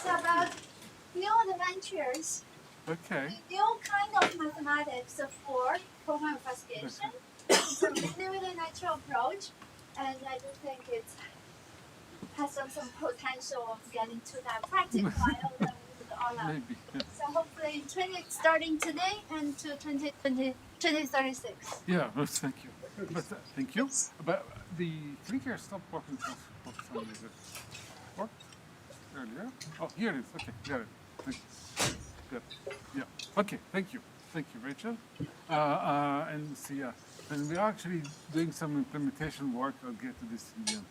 It's about new adventures. Okay. New kind of mathematics for program obfuscation. It's a really natural approach, and I do think it has some potential of getting to that practical all out. Maybe. Yeah. So hopefully, starting today and to 2036. Yeah. Well, thank you. But thank you. But the clicker stopped working for some reason. Worked earlier. Oh, here it is. Okay, got it. Thank you. Good. Yeah. Okay. Thank you. Thank you, Rachel. And see, and we're actually doing some implementation work. I'll get to this in the end.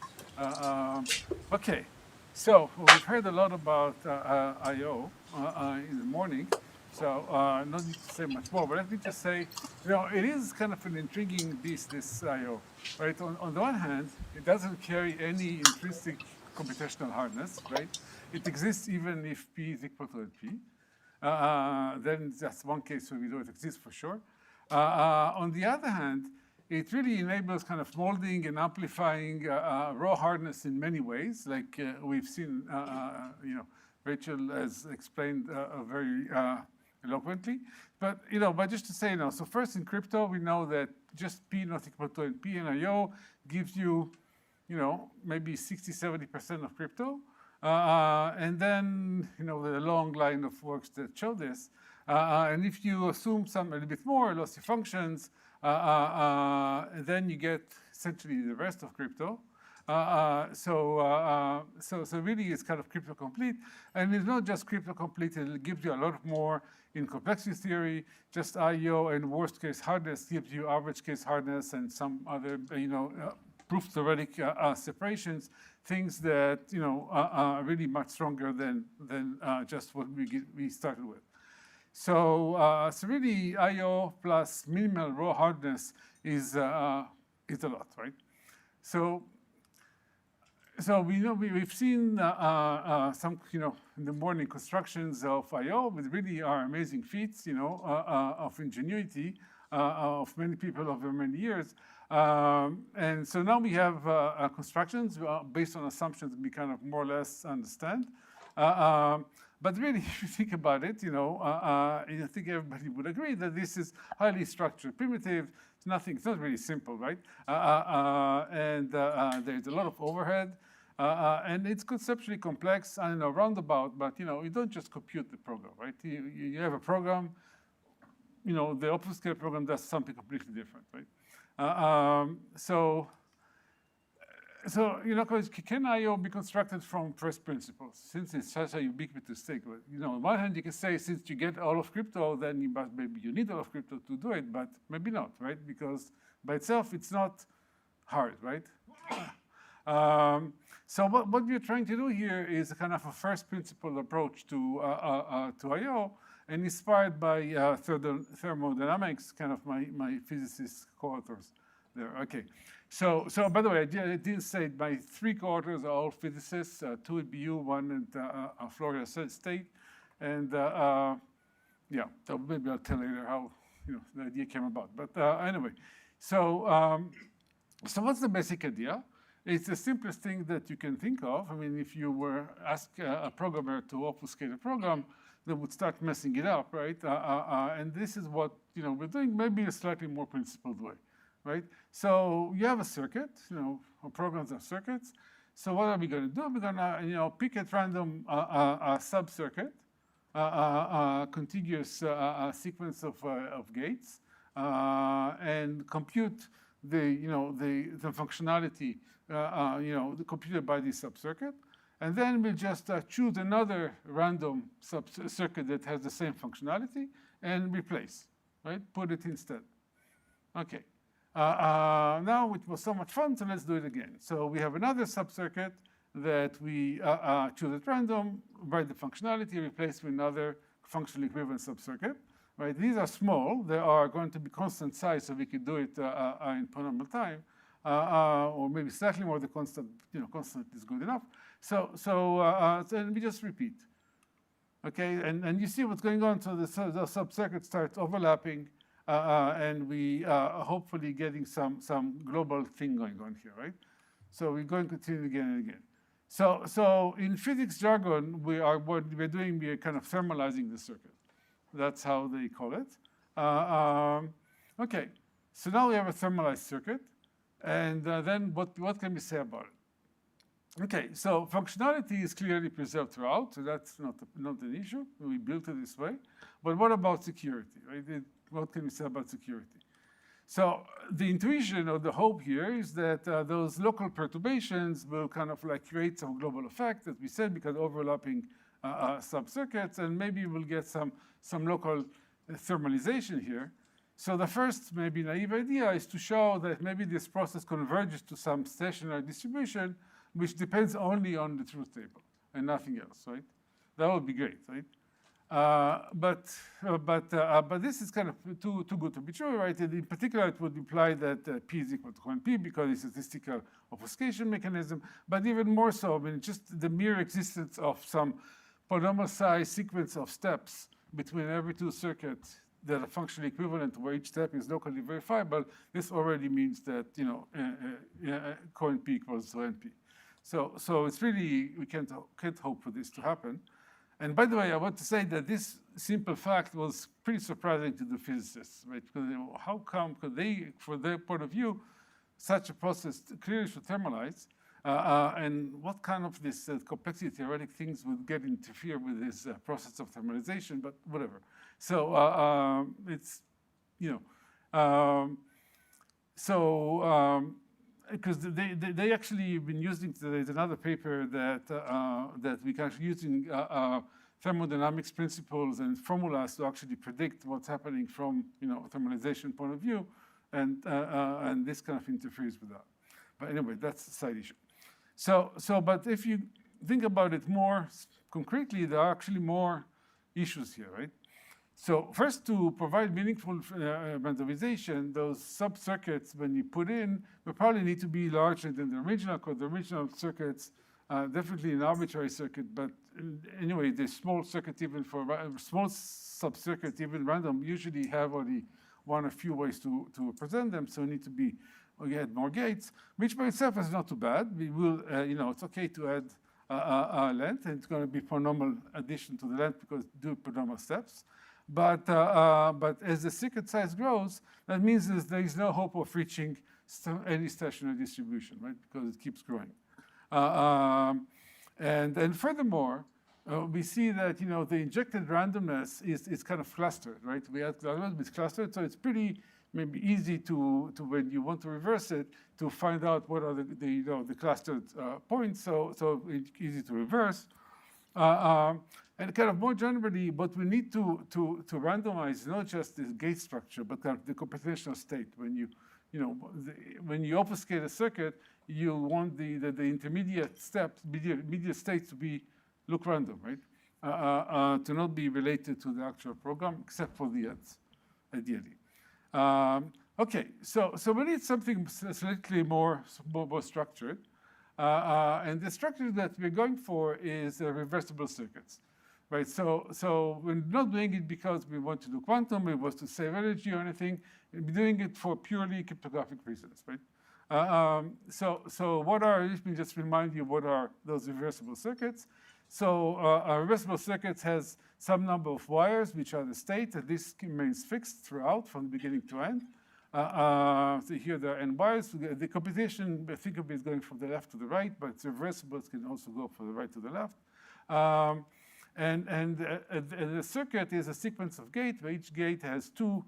Okay. So we've heard a lot about I/O in the morning. So no need to say much more, but let me just say, it is kind of an intriguing beast, this I/O, right? On the one hand, it doesn't carry any intrinsic computational hardness, right? It exists even if P is equal to NP. Then that's one case where we know it exists for sure. On the other hand, it really enables kind of molding and amplifying raw hardness in many ways, like we've seen, Rachel has explained very eloquently. But, but just to say, so first in crypto, we know that just P not equal to NP and I/O gives you, maybe 60–70% of crypto. And then, the long line of works that show this. And if you assume a little bit more lossy functions, then you get essentially the rest of crypto. So really it's kind of crypto complete. And it's not just crypto complete, it gives you a lot more in complexity theory. Just I/O and worst case hardness gives you average case hardness and some other, proof theoretic separations, things that are really much stronger than just what we started with. So really I/O plus minimal raw hardness is a lot, right? So we've seen some in the morning constructions of I/O, which really are amazing feats of ingenuity of many people over many years. And so now we have constructions based on assumptions we kind of more or less understand. But really, if you think about it, I think everybody would agree that this is highly structured primitive. It's not really simple, right? And there's a lot of overhead. And it's conceptually complex, I know, roundabout, but you don't just compute the program, right? You have a program, the obfuscator program does something completely different, right? So can I/O be constructed from first principles? Since it's such a ubiquitous thing, on one hand, you can say since you get all of crypto, then maybe you need all of crypto to do it, but maybe not, right? Because by itself, it's not hard, right? So what we're trying to do here is a kind of a first principle approach to I/O, and inspired by thermodynamics, kind of my physicist co-authors there. Okay. So by the way, I didn't say it. My 3 co-authors are all physicists, 2 at BU, 1 at Florida State. And yeah, so maybe I'll tell later how the idea came about. But anyway, so what's the basic idea? It's the simplest thing that you can think of. I mean, if you were ask a programmer to obfuscate a program, they would start messing it up, right? And this is what we're doing, maybe a slightly more principled way, right? So you have a circuit, programs are circuits. So what are we going to do? We're going to pick at random a sub-circuit, contiguous sequence of gates, and compute the functionality computed by this sub-circuit. And then we'll just choose another random sub-circuit that has the same functionality and replace, right? Put it instead. Okay. Now it was so much fun, so let's do it again. So we have another sub-circuit that we choose at random, write the functionality, replace with another functionally equivalent sub-circuit. Right? These are small. They are going to be constant size, so we could do it in polynomial time, or maybe slightly more. The constant, constant is good enough. So we just repeat. Okay, and you see what's going on. So the sub-circuit starts overlapping, and we hopefully getting some global thing going on here, right? So we're going to continue again and again. So in physics jargon, what we're doing, we're kind of thermalizing the circuit. That's how they call it. Okay, so now we have a thermalized circuit, and then what can we say about it? Okay, so functionality is clearly preserved throughout, so that's not an issue. We built it this way. But what about security, right? What can we say about security? So the intuition or the hope here is that those local perturbations will kind of like create some global effect, as we said, because overlapping sub-circuits, and maybe we'll get some local thermalization here. So the first maybe naive idea is to show that maybe this process converges to some stationary distribution, which depends only on the truth table and nothing else, right? That would be great, right? But this is kind of too good to be true, right? And in particular, it would imply that P is equal to 1P because it's a statistical obfuscation mechanism. But even more so, I mean, just the mere existence of some polynomial-sized sequence of steps between every two circuits that are functionally equivalent, where each step is locally verifiable, this already means that coin P equals to NP. So it's really, we can't hope for this to happen. And by the way, I want to say that this simple fact was pretty surprising to the physicists, right? Because how come could they, for their point of view, such a process clearly should thermalize, and what kind of this complexity theoretic things would get interfere with this process of thermalization, but whatever. So it's, because they actually have been using, there's another paper that we can using thermodynamics principles and formulas to actually predict what's happening from thermalization point of view, and this kind of interferes with that. But anyway, that's a side issue. But if you think about it more concretely, there are actually more issues here, right? So first, to provide meaningful randomization, those sub-circuits, when you put in, will probably need to be larger than the original, because the original circuits, definitely an arbitrary circuit, but anyway, the small circuit, even for small sub-circuit, even random, usually have only one or few ways to present them, so need to be, we add more gates, which by itself is not too bad. We will, it's okay to add a length, and it's going to be polynomial addition to the length because do polynomial steps. But as the circuit size grows, that means that there is no hope of reaching any stationary distribution, right? Because it keeps growing. And furthermore, we see that the injected randomness is kind of clustered, right? We have randomness with clustered, so it's pretty maybe easy to when you want to reverse it to find out what are the clustered points. So it's easy to reverse. And kind of more generally, what we need to randomize is not just the gate structure, but kind of the computational state. When when you obfuscate a circuit, you want the intermediate steps, intermediate states to look random, right? To not be related to the actual program, except for the ends, ideally. Okay, so we need something slightly more structured. And the structure that we're going for is reversible circuits, right? So we're not doing it because we want to do quantum, we want to save energy or anything. We're doing it for purely cryptographic reasons, right? So let me just remind you what are those reversible circuits. So a reversible circuit has some number of wires, which are the state, and this remains fixed throughout from beginning to end. So here there are n wires. The computation, I think of it, is going from the left to the right, but reversibles can also go from the right to the left. And the circuit is a sequence of gates, where each gate has two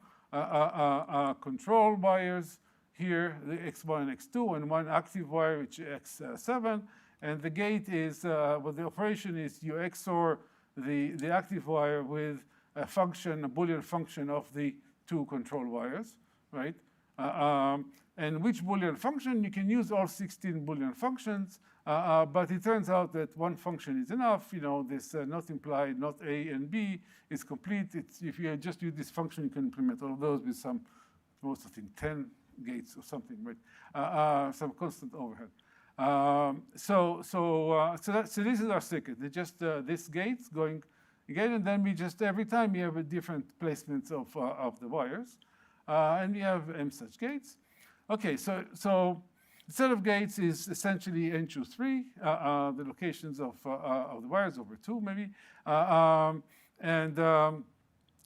control wires here, the x1 and x2, and one active wire, which is x7. And the gate is, the operation is you XOR the active wire with a function, a Boolean function of the two control wires, right? And which Boolean function? You can use all 16 Boolean functions, but it turns out that one function is enough. This not implied, not A and B is complete. If you just use this function, you can implement all of those with some, most I think 10 gates or something, right? Some constant overhead. So this is our circuit. It's just this gates going again, and then we just every time we have a different placements of the wires, and we have m such gates. Okay, so The set of gates is essentially n choose 3, the locations of the wires over 2 maybe.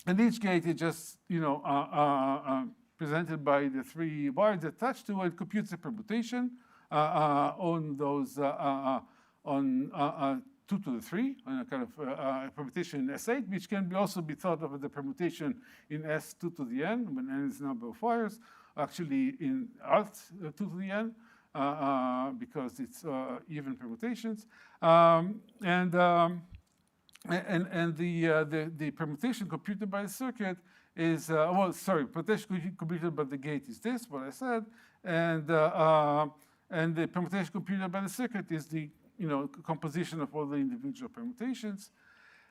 And each gate is just, presented by the 3 wires attached to it, computes a permutation on those, on 2 to the 3, a kind of permutation in S8, which can also be thought of as the permutation in S2 to the n, when n is the number of wires, actually in alt 2 to the n, because it's even permutations. The permutation computed by the circuit is, permutation computed by the gate is this, what I said, and the permutation computed by the circuit is the composition of all the individual permutations.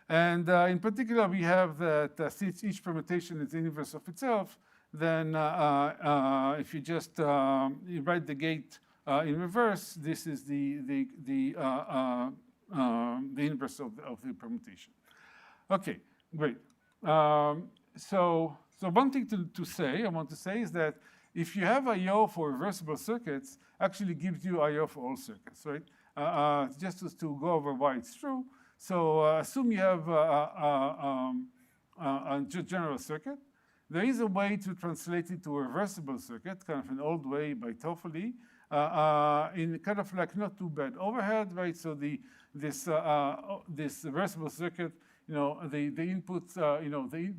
And in particular, we have that since each permutation is the inverse of itself, then if you just you write the gate in reverse, this is the inverse of the permutation. Okay, great. So one thing I want to say is that if you have I/O for reversible circuits, actually gives you I/O for all circuits, right? Just to go over why it's true. So assume you have a general circuit. There is a way to translate it to a reversible circuit, kind of an old way by Toffoli, in kind of like not too bad overhead, right? So this reversible circuit, the inputs,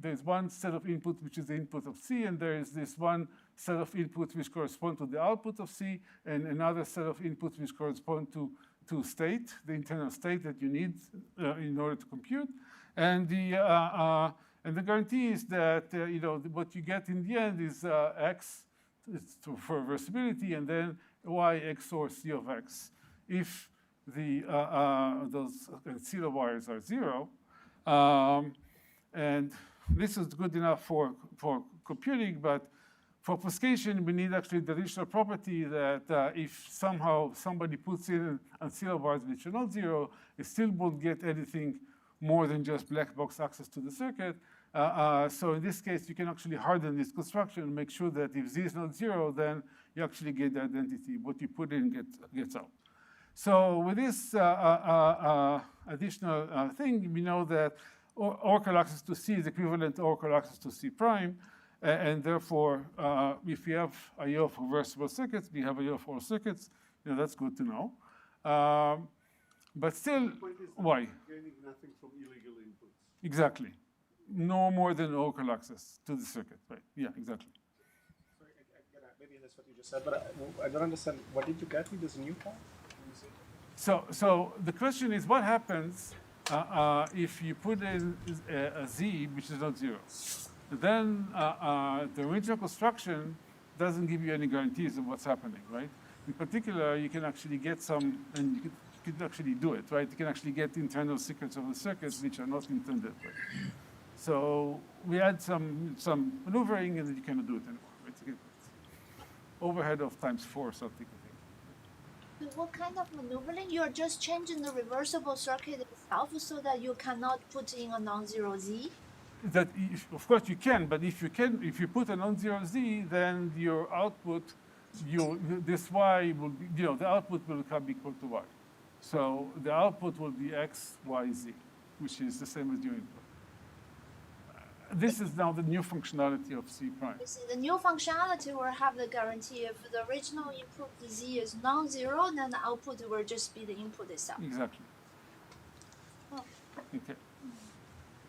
there's one set of inputs which is the input of C, and there is this one set of inputs which correspond to the output of C, and another set of inputs which correspond to state, the internal state that you need in order to compute, and the guarantee is that what you get in the end is X for reversibility, and then Y XOR C of X if those zero wires are 0. And this is good enough for computing, but for obfuscation, we need actually the additional property that if somehow somebody puts in zero wires which are not 0, it still won't get anything more than just black box access to the circuit. So in this case, you can actually harden this construction and make sure that if Z is not 0, then you actually get the identity. What you put in gets out. So with this additional thing, we know that oracle access to C is equivalent to oracle access to C prime. And therefore, if we have I/O for reversible circuits, we have I/O for all circuits. That's good to know. But still, why? Gaining nothing from illegal inputs. Exactly. No more than oracle access to the circuit, right? Yeah, exactly. Sorry, maybe that's what you just said, but I don't understand. What did you get with this new form? So the question is, what happens if you put in a Z which is not 0? Then the original construction doesn't give you any guarantees of what's happening, right? In particular, you can actually get some, and you can actually do it, right? You can actually get internal secrets of the circuits which are not intended, right? So we add some maneuvering, and then you cannot do it anymore, right? You get overhead of ×4 or something, I think. What kind of maneuvering? You're just changing the reversible circuit itself so that you cannot put in a non-zero Z? That of course you can, but if you put a non-zero Z, then your output, this Y will be, the output will become equal to Y. So the output will be X, Y, Z, which is the same as your input. This is now the new functionality of C prime. The new functionality will have the guarantee if the original input Z is non-zero, then the output will just be the input itself. Exactly. Oh. Okay.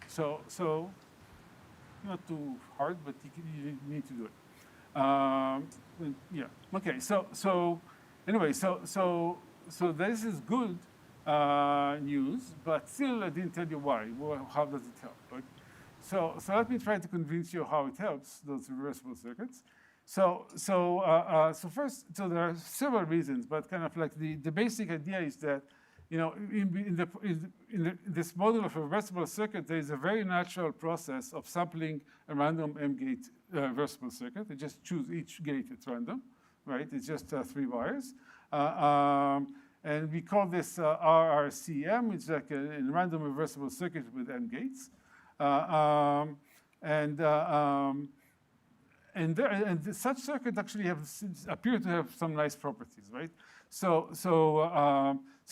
So not too hard, but you need to do it. Yeah. Okay. So anyway, so this is good news, but still I didn't tell you why. Well, how does it help? Right? So let me try to convince you how it helps those reversible circuits. So first, there are several reasons, but kind of like the basic idea is that in this model of a reversible circuit, there is a very natural process of sampling a random M-gate reversible circuit. You just choose each gate at random, right? It's just 3 wires. And we call this RRCM. It's like a random reversible circuit with M gates. such circuits actually appear to have some nice properties, right? So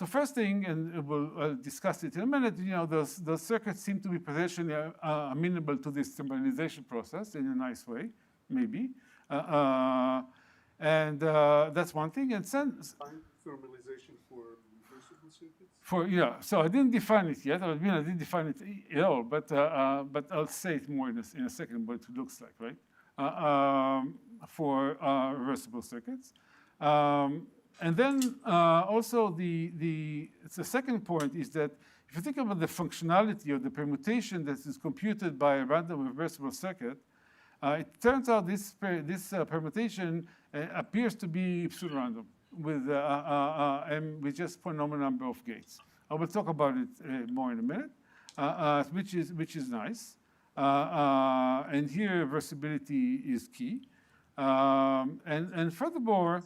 first thing, and we'll discuss it in a minute. Those circuits seem to be potentially amenable to this thermalization process in a nice way, maybe. And that's one thing. And then Thermalization for reversible circuits? So I didn't define it yet. I didn't define it at all, but I'll say it more in a second what it looks like, right? For reversible circuits. And then also the second point is that if you think about the functionality of the permutation that is computed by a random reversible circuit, it turns out this permutation appears to be pseudorandom with just polynomial number of gates. I will talk about it more in a minute, which is nice. And here reversibility is key. And furthermore,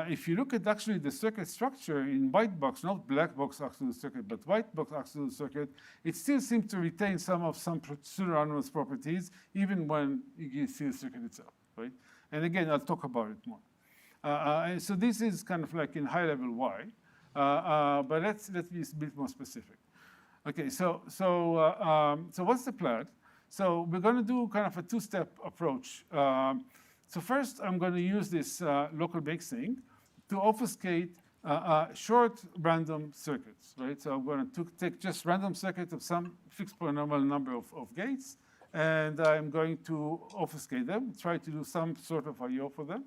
if you look at actually the circuit structure in white box, not black box absolute circuit, but white box absolute circuit, it still seems to retain some pseudorandomness properties, even when you see the circuit itself, right? And again, I'll talk about it more. And so this is kind of like in high level why, but let's be a bit more specific. Okay, so what's the plan? So we're going to do kind of a two-step approach. So first, I'm going to use this local mixing to obfuscate short random circuits, right? So I'm going to take just random circuits of some fixed polynomial number of gates, and I'm going to obfuscate them, try to do some sort of I/O for them.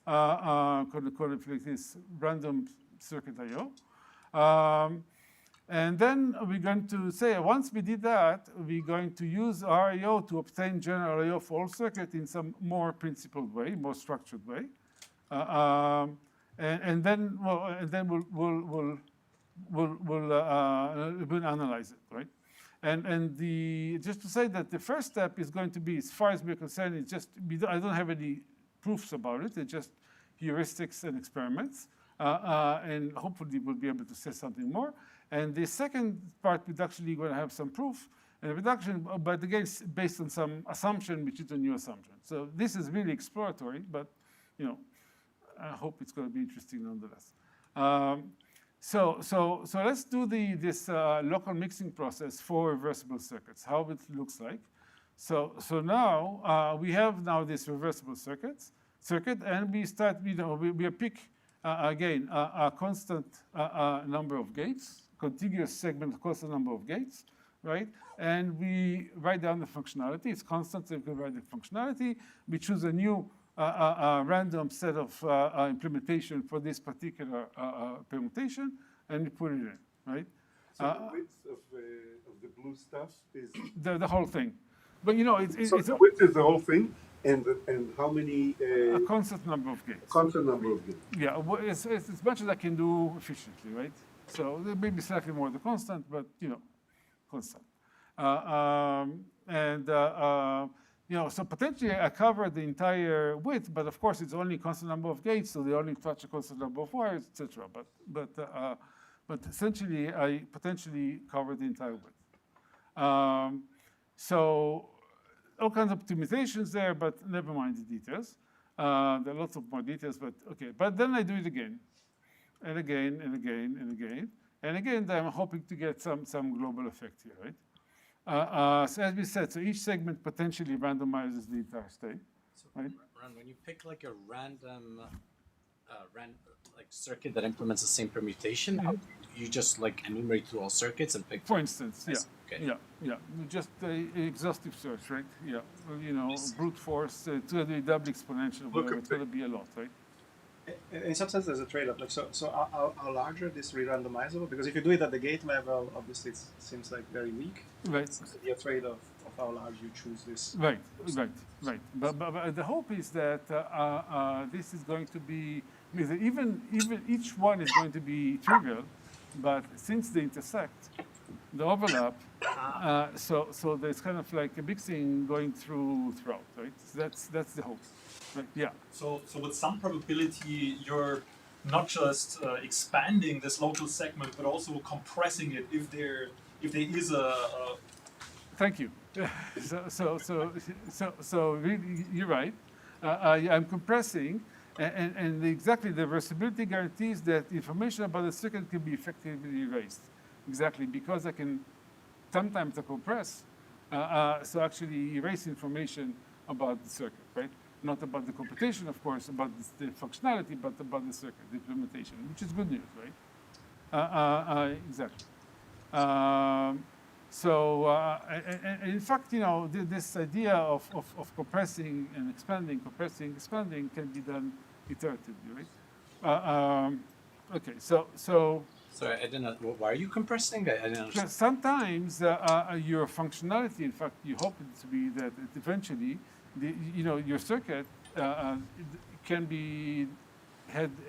Call it like this random circuit I/O. And then we're going to say, once we did that, we're going to use RIO to obtain general I/O for all circuits in some more principled way, more structured way. And then we'll analyze it, right? And just to say that the first step is going to be, as far as we're concerned, it's just I don't have any proofs about it. It's just heuristics and experiments, and hopefully we'll be able to say something more. And the second part is actually going to have some proof and reduction, but again, based on some assumption, which is a new assumption. So this is really exploratory, but I hope it's going to be interesting nonetheless. So let's do this local mixing process for reversible circuits, how it looks like. So now we have this reversible circuit, and we start. We pick again a constant number of gates, contiguous segment, constant number of gates, right? And we write down the functionality. It's constant, so we can write the functionality. We choose a new random set of implementation for this particular permutation, and we put it in, right? So the width of the blue stuff is the whole thing. But it's the width is the whole thing, and how many? A constant number of gates. Constant number of gates. Yeah, it's as much as I can do efficiently, right? So there may be slightly more the constant, but constant. So potentially I cover the entire width, but of course it's only a constant number of gates, so they only touch a constant number of wires, etc. But essentially I potentially cover the entire width. So all kinds of optimizations there, but never mind the details. There are lots of more details, but okay. But then I do it again, and again, and again, and again. And again, I'm hoping to get some global effect here, right? So as we said, so each segment potentially randomizes the entire state, right? Ron, when you pick like a random circuit that implements the same permutation, how do you just like enumerate through all circuits and pick? For instance, yeah. Okay. Yeah. Just exhaustive search, right? Yeah. Brute force to the double exponential, whatever. It's going to be a lot, right? In some sense, there's a trade-off. Like, so how larger this re-randomizable? Because if you do it at the gate level, obviously it seems like very weak. Right. So the trade of how large you choose this. Right. But the hope is that this is going to be, even each one is going to be trivial, but since they intersect, the overlap, so there's kind of like a mixing going throughout, right? So that's the hope. Right. Yeah. So with some probability, you're not just expanding this local segment, but also compressing it if there is a Thank you. So really, you're right. I'm compressing, and exactly the reversibility guarantees that information about the circuit can be effectively erased. Exactly, because I can sometimes I compress, so actually erase information about the circuit, right? Not about the computation, of course, about the functionality, but about the circuit, the implementation, which is good news, right? Exactly. And in fact, you know, this idea of compressing and expanding, compressing, expanding can be done iteratively, right? Okay, so Sorry, I didn't know. Why are you compressing? I didn't understand. sometimes your functionality, in fact, you hope it to be that eventually, you know, your circuit can be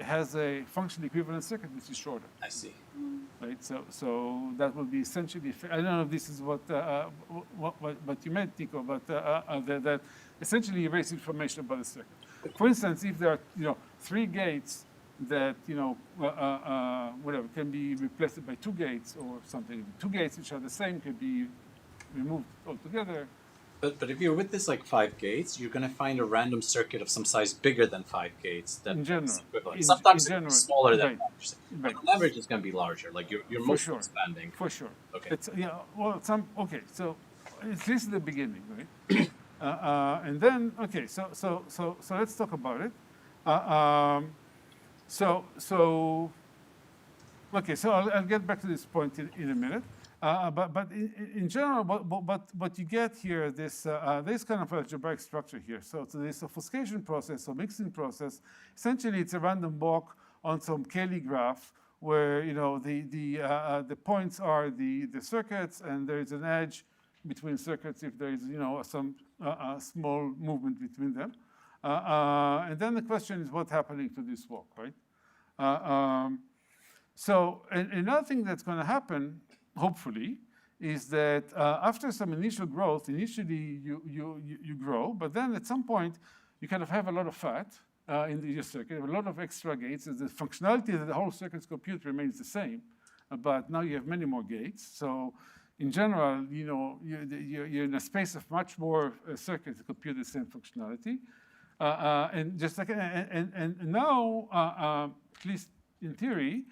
has a functional equivalent circuit which is shorter. I see. Right, so that will be essentially. I don't know if this is what you meant, Nico, but that essentially erase information about the circuit. For instance, if there are 3 gates that whatever can be replaced by 2 gates or something, 2 gates which are the same can be removed altogether. But if you're with this like 5 gates, you're going to find a random circuit of some size bigger than 5 gates. That in general, sometimes in general, smaller than right, 5%. right. On average, it's going to be larger. Like you're mostly sure. expanding. For sure. Okay. It's well okay. So this is the beginning, right? And then okay. So let's talk about it. Okay. So I'll get back to this point in a minute. But in general, what you get here, this kind of algebraic structure here. So this obfuscation process or mixing process, essentially it's a random walk on some Cayley graph where the points are the circuits, and there is an edge between circuits if there is some small movement between them. And then the question is what's happening to this walk, right? So another thing that's going to happen, hopefully, is that after some initial growth, initially you grow, but then at some point you kind of have a lot of fat in your circuit, a lot of extra gates. The functionality of the whole circuit's compute remains the same, but now you have many more gates. So in general, you're in a space of much more circuits to compute the same functionality. And just like and now, at least in theory,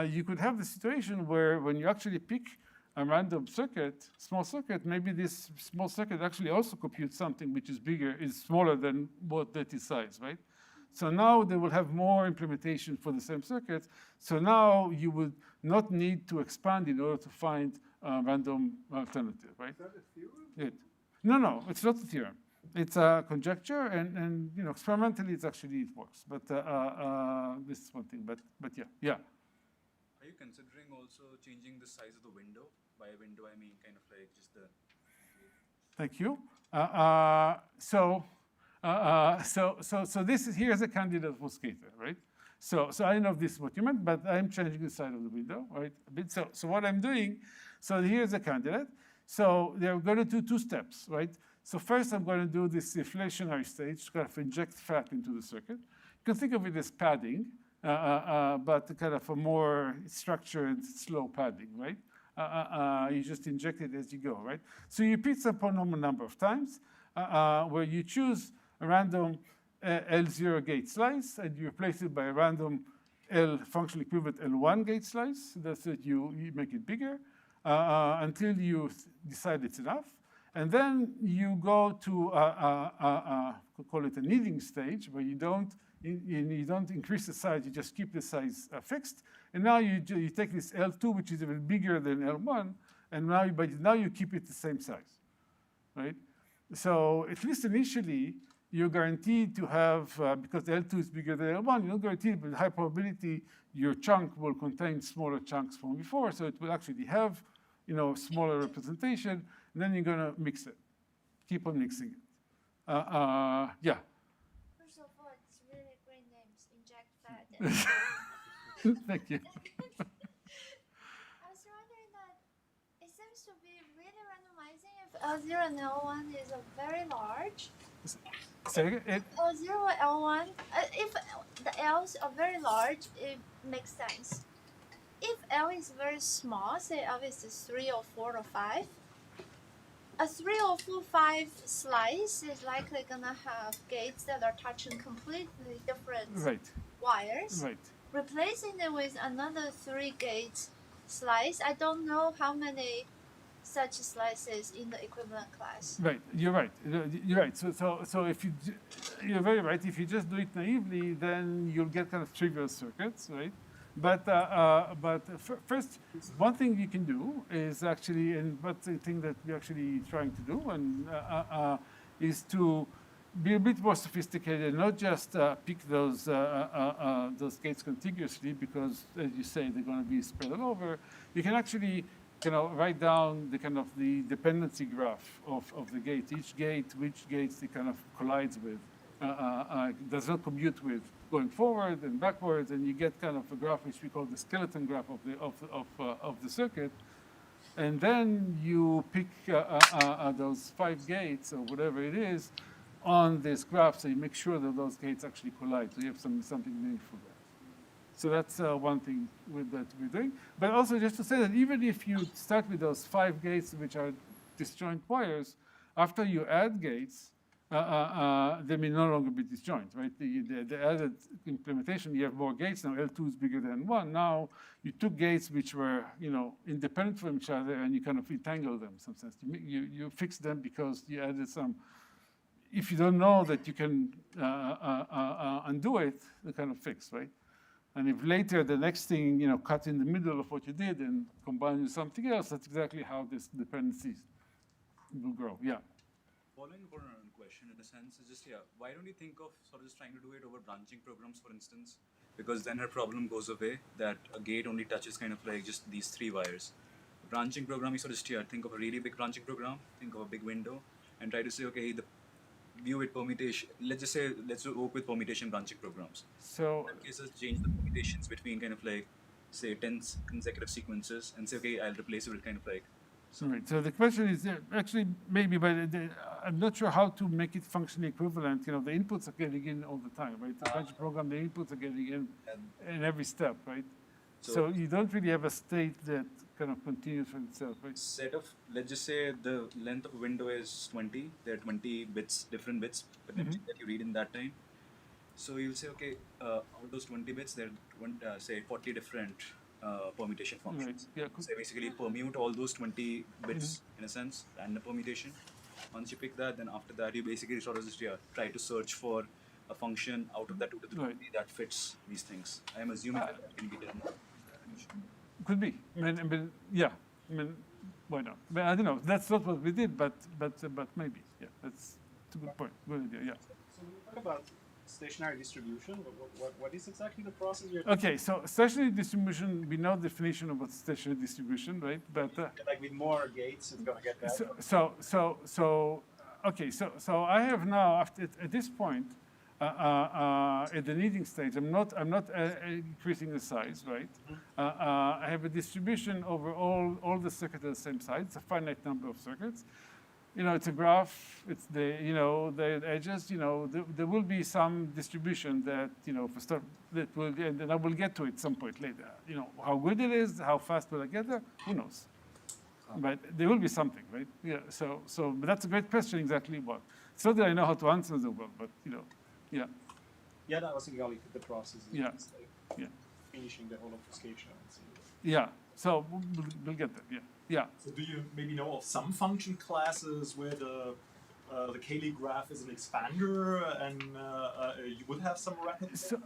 you could have the situation where when you actually pick a random circuit, small circuit, maybe this small circuit actually also computes something which is bigger, is smaller than what that is size, right? So now they will have more implementation for the same circuits. So now you would not need to expand in order to find a random alternative, right? Is that a theorem? No, it's not a theorem. It's a conjecture, and experimentally it works. But this is one thing. But yeah. Are you considering also changing the size of the window? By window, I mean kind of like just the. Thank you. So this is here's a candidate obfuscator, right? So I don't know if this is what you meant, but I'm changing the side of the window, right? A bit. So what I'm doing, so here's a candidate. So they're going to do 2 steps, right? So first I'm going to do this inflationary stage, kind of inject fat into the circuit. You can think of it as padding, but kind of a more structured, slow padding, right? You just inject it as you go, right? So you repeat some polynomial number of times, where you choose a random L0 gate slice, and you replace it by a random L functional equivalent L1 gate slice. That's it. You make it bigger until you decide it's enough. And then you go to call it a kneading stage, where you don't increase the size, you just keep the size fixed. And now you take this L2, which is even bigger than L1, and now you keep it the same size, right? So at least initially, you're guaranteed to have, because L2 is bigger than L1, you're not guaranteed, but with high probability, your chunk will contain smaller chunks from before, so it will actually have smaller representation. And then you're going to mix it. Keep on mixing it. Yeah. First of all, it's really great names. Inject fat. Thank you. I was wondering that it seems to be really randomizing if L0 and L1 is very large. Say it. L0 or L1, if the L's are very large, it makes sense. If L is very small, say L is 3 or 4 or 5, a 3 or 4, 5 slice is likely gonna have gates that are touching completely different Right. wires. Right. Replacing it with another 3 gate slice, I don't know how many such slices in the equivalent class. Right, you're right. You're right. So if you're very right. If you just do it naively, then you'll get kind of trivial circuits, right? But first, one thing you can do is actually, and what's the thing that we're actually trying to do, and is to be a bit more sophisticated, not just pick those gates contiguously, because as you say, they're going to be spread all over. You can actually write down the dependency graph of the gate. Each gate, which gates it kind of collides with, does not commute with going forward and backwards, and you get kind of a graph which we call the skeleton graph of the circuit. And then you pick those 5 gates or whatever it is on this graph, so you make sure that those gates actually collide. So you have something meaningful there. So that's one thing that we're doing. But also just to say that even if you start with those 5 gates, which are disjoint wires, after you add gates, they may no longer be disjoint, right? The added implementation, you have more gates now. L2 is bigger than 1. Now you took gates which were, independent from each other, and you kind of entangle them in some sense. You fix them because you added some. If you don't know that you can undo it, they kind of fix, right? And if later the next thing, cut in the middle of what you did and combine with something else, that's exactly how this dependencies will grow. Yeah. Following up on a question, in a sense, is just, why don't you think of sort of just trying to do it over branching programs, for instance? Because then her problem goes away, that a gate only touches kind of like just these 3 wires. A branching program, you sort of just, think of a really big branching program, think of a big window, and try to say, okay, the view with permutation, let's just say, let's work with permutation branching programs. So in that case, let's change the permutations between kind of like, say, 10 consecutive sequences, and say, okay, I'll replace it with kind of like. Right. So the question is actually maybe, but I'm not sure how to make it functionally equivalent. The inputs are getting in all the time, right? The branching program, the inputs are getting in every step, right? So you don't really have a state that kind of continues for itself, right? Set of, let's just say the length of a window is 20. There are 20 bits, different bits potentially that you read in that time. So you'll say, okay, out of those 20 bits, there are, say, 40 different permutation functions. Right. Yeah. So basically permute all those 20 bits in a sense, random permutation. Once you pick that, then after that, you basically sort of just try to search for a function out of that 2 to the 20 that fits these things. I am assuming that can be done. Could be. I mean, yeah. I mean, why not? But I don't know. That's not what we did, but maybe. Yeah, that's a good point. Good idea. Yeah. So when you talk about stationary distribution, what is exactly the process you're Okay, so stationary distribution, we know the definition of what's stationary distribution, right? But like with more gates, it's gonna get better. So I have now at this point at the kneading stage, I'm not increasing the size, right? I have a distribution over all the circuits at the same size. It's a finite number of circuits. It's a graph. It's the edges. There will be some distribution that for stuff that will, and then I will get to it some point later. How good it is, how fast will I get there? Who knows? But there will be something, right? Yeah. So but that's a great question. Exactly what? It's not that I know how to answer them well, but yeah. Yeah, that was thinking only the process. Yeah. Yeah. Finishing the whole obfuscation. Yeah. So we'll get there. Yeah. Yeah. So do you maybe know of some function classes where the Cayley graph is an expander and you would have some random? So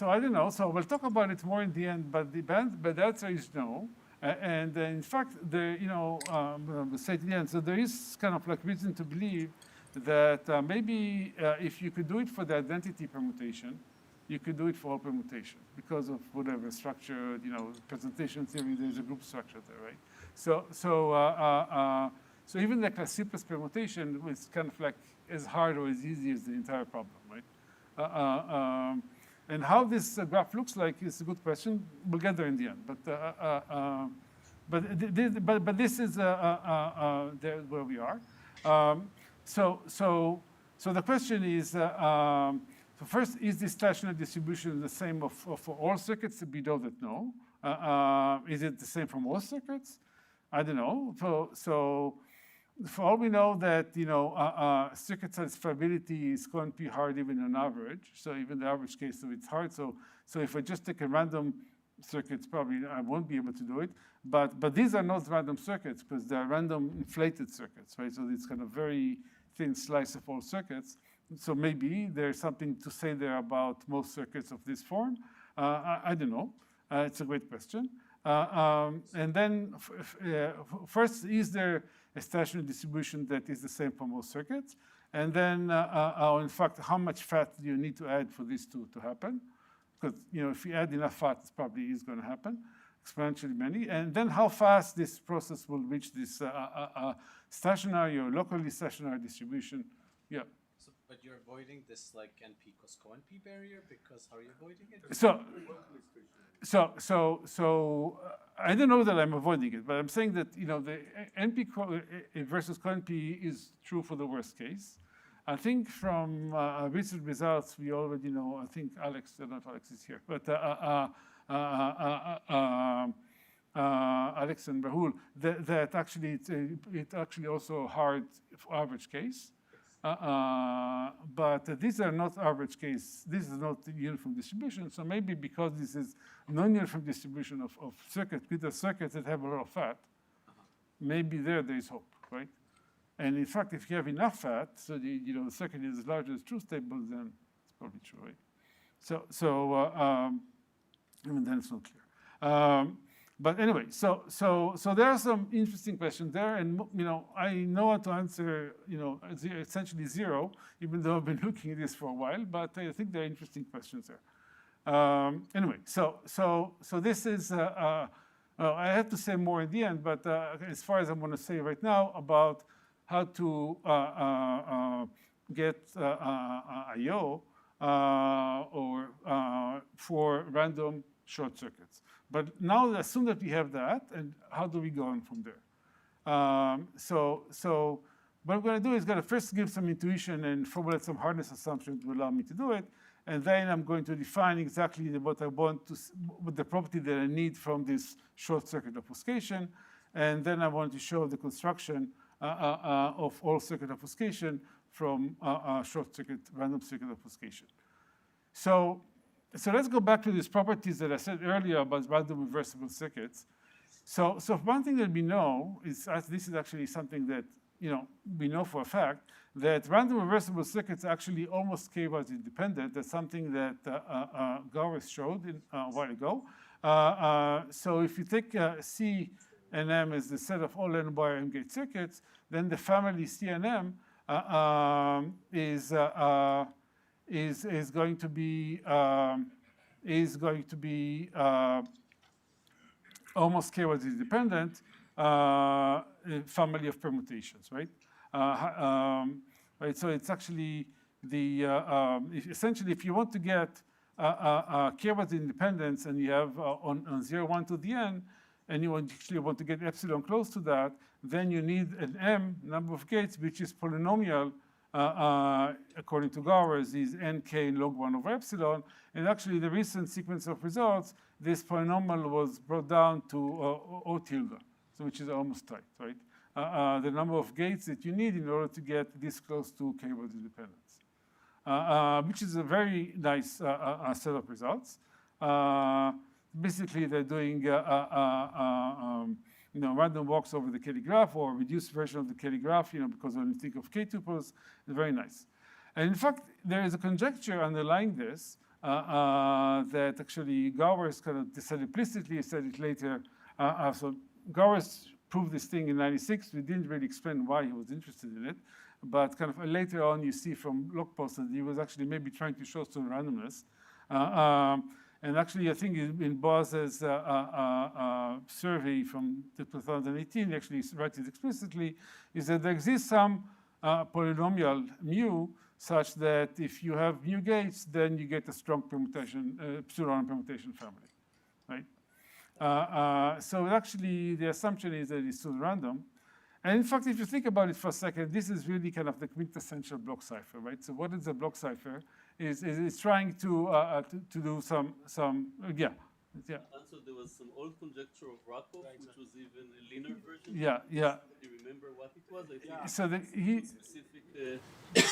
I don't know. So we'll talk about it more in the end. But the answer is no. And in fact, we'll say it in the end. So there is kind of like reason to believe that maybe if you could do it for the identity permutation, you could do it for all permutation because of whatever structure, presentation theory. There's a group structure there, right? So even like a simplest permutation is kind of like as hard or as easy as the entire problem, right? And how this graph looks like is a good question. We'll get there in the end. But this is there where we are. So the question is, so first, is this stationary distribution the same for all circuits? We know that no. Is it the same for most circuits? I don't know. For all we know that, circuit satisfiability is going to be hard even on average. So even the average case, so it's hard. So if I just take a random circuits, probably I won't be able to do it. But these are not random circuits because they are random inflated circuits, right? So it's kind of very thin slice of all circuits. So maybe there's something to say there about most circuits of this form. I don't know. It's a great question. And then first, is there a stationary distribution that is the same for most circuits? And then, in fact, how much fat do you need to add for this to happen? Because if you add enough fat, it probably is going to happen, exponentially many. And then how fast this process will reach this stationary or locally stationary distribution. Yeah. So, but you're avoiding this like NP cos co-NP barrier, because how are you avoiding it? So I don't know that I'm avoiding it, but I'm saying that the NP versus co-NP is true for the worst case. I think from recent results, we already know. I think Alex, I don't know if Alex is here, but Alex and Rahul, that actually it's actually also hard for average case. But these are not average case. This is not uniform distribution. So maybe because this is non-uniform distribution of circuits, with the circuits that have a lot of fat, maybe there is hope, right? And in fact, if you have enough fat, so the circuit is as large as truth table, then it's probably true, right? Even then it's not clear. But anyway, so there are some interesting questions there, and I know how to answer essentially zero, even though I've been looking at this for a while. But I think there are interesting questions there. Anyway, so this is. I have to say more in the end, but as far as I'm going to say right now about how to get I/O or for random short circuits. But now, assume that we have that, and how do we go on from there? So what I'm going to do is going to first give some intuition and formulate some hardness assumptions to allow me to do it, and then I'm going to define exactly what I want to, what the property that I need from this short circuit obfuscation, and then I want to show the construction of all circuit obfuscation from short circuit, random circuit obfuscation. So let's go back to these properties that I said earlier about random reversible circuits. So one thing that we know is, this is actually something that we know for a fact, that random reversible circuits are actually almost k-quasi independent. That's something that Gowers showed a while ago. So if you take C and M as the set of all n wire m gate circuits, then the family C and M is going to be almost k-quasi independent family of permutations, right? Right. So it's actually the essentially, if you want to get k-quasi independence, and you have on 0, 1 to the n, and you actually want to get epsilon close to that, then you need an m number of gates, which is polynomial. According to Gowers, is nk log 1 over epsilon. And actually, the recent sequence of results, this polynomial was brought down to O tilde, so which is almost tight, right? The number of gates that you need in order to get this close to k-quasi independence, which is a very nice set of results. Basically, they're doing random walks over the Kelly graph or reduced version of the Kelly graph, because when you think of k-tuples, it's very nice. And in fact, there is a conjecture underlying this that actually Gowers kind of said implicitly, said it later. So Gowers proved this thing in '96. We didn't really explain why he was interested in it, but kind of later on, you see from log posts that he was actually maybe trying to show some randomness. And actually, I think in Boz's survey from 2018, he actually writes it explicitly, is that there exists some polynomial mu such that if you have mu gates, then you get a strong permutation, pseudo permutation family, right? So actually, the assumption is that it's pseudo-random. And in fact, if you think about it for a second, this is really kind of the quintessential block cipher, right? So what is a block cipher? Is trying to do some yeah. Also, there was some old conjecture of Rakov, which was even a linear version. Yeah. Do you remember what it was, I think. So that he Specific.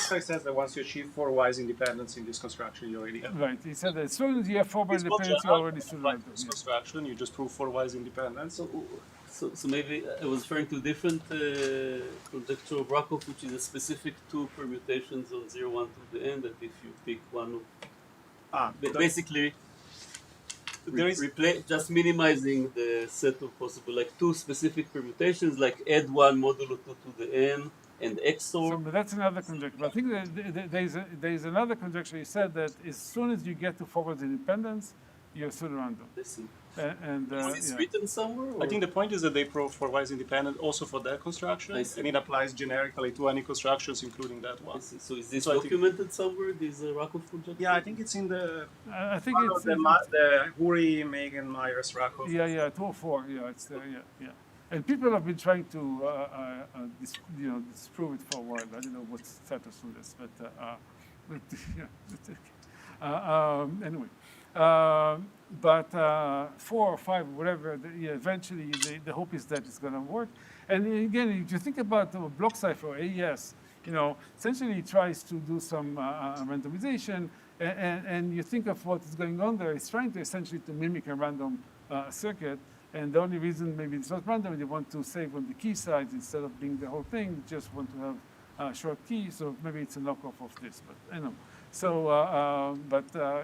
So it says that once you achieve 4 wise independence in this construction, you already have. right. He said that as soon as you have 4 by It's more independence, you general already to stood apply around to them. this Yeah. construction. You just prove 4 wise independence. So maybe I was referring to different conjecture of Rakov, which is a specific two permutations on 0, 1 to the end, that if you pick one of basically there is just minimizing the set of possible, like two specific permutations, like add 1 modulo 2 to the n and So XOR. but that's another conjecture. But I think that there's another conjecture. He said that as soon as you get to forward independence, you're pseudorandom. I see. And Is this yeah. written somewhere? I think the point is that they prove 4 wise independent also for that construction, I see. and it applies generically to any constructions, including that I one. see. So is this So I think- documented somewhere? These Rakov conjecture? Yeah, I think it's in the I think one it's of the Huri, Megan, Myers, Rakov. yeah 204. Yeah, it's there. Yeah. And people have been trying to disprove it for a while. I don't know what's status on this, but yeah, it's okay. Anyway. But 4 or 5, whatever, eventually the hope is that it's going to work. And again, if you think about the block cipher, AES, essentially it tries to do some randomization, and you think of what is going on there. It's trying to essentially to mimic a random circuit, and the only reason maybe it's not random, you want to save on the key sides instead of being the whole thing. You just want to have a short key, so maybe it's a knockoff of this, but I don't know. So,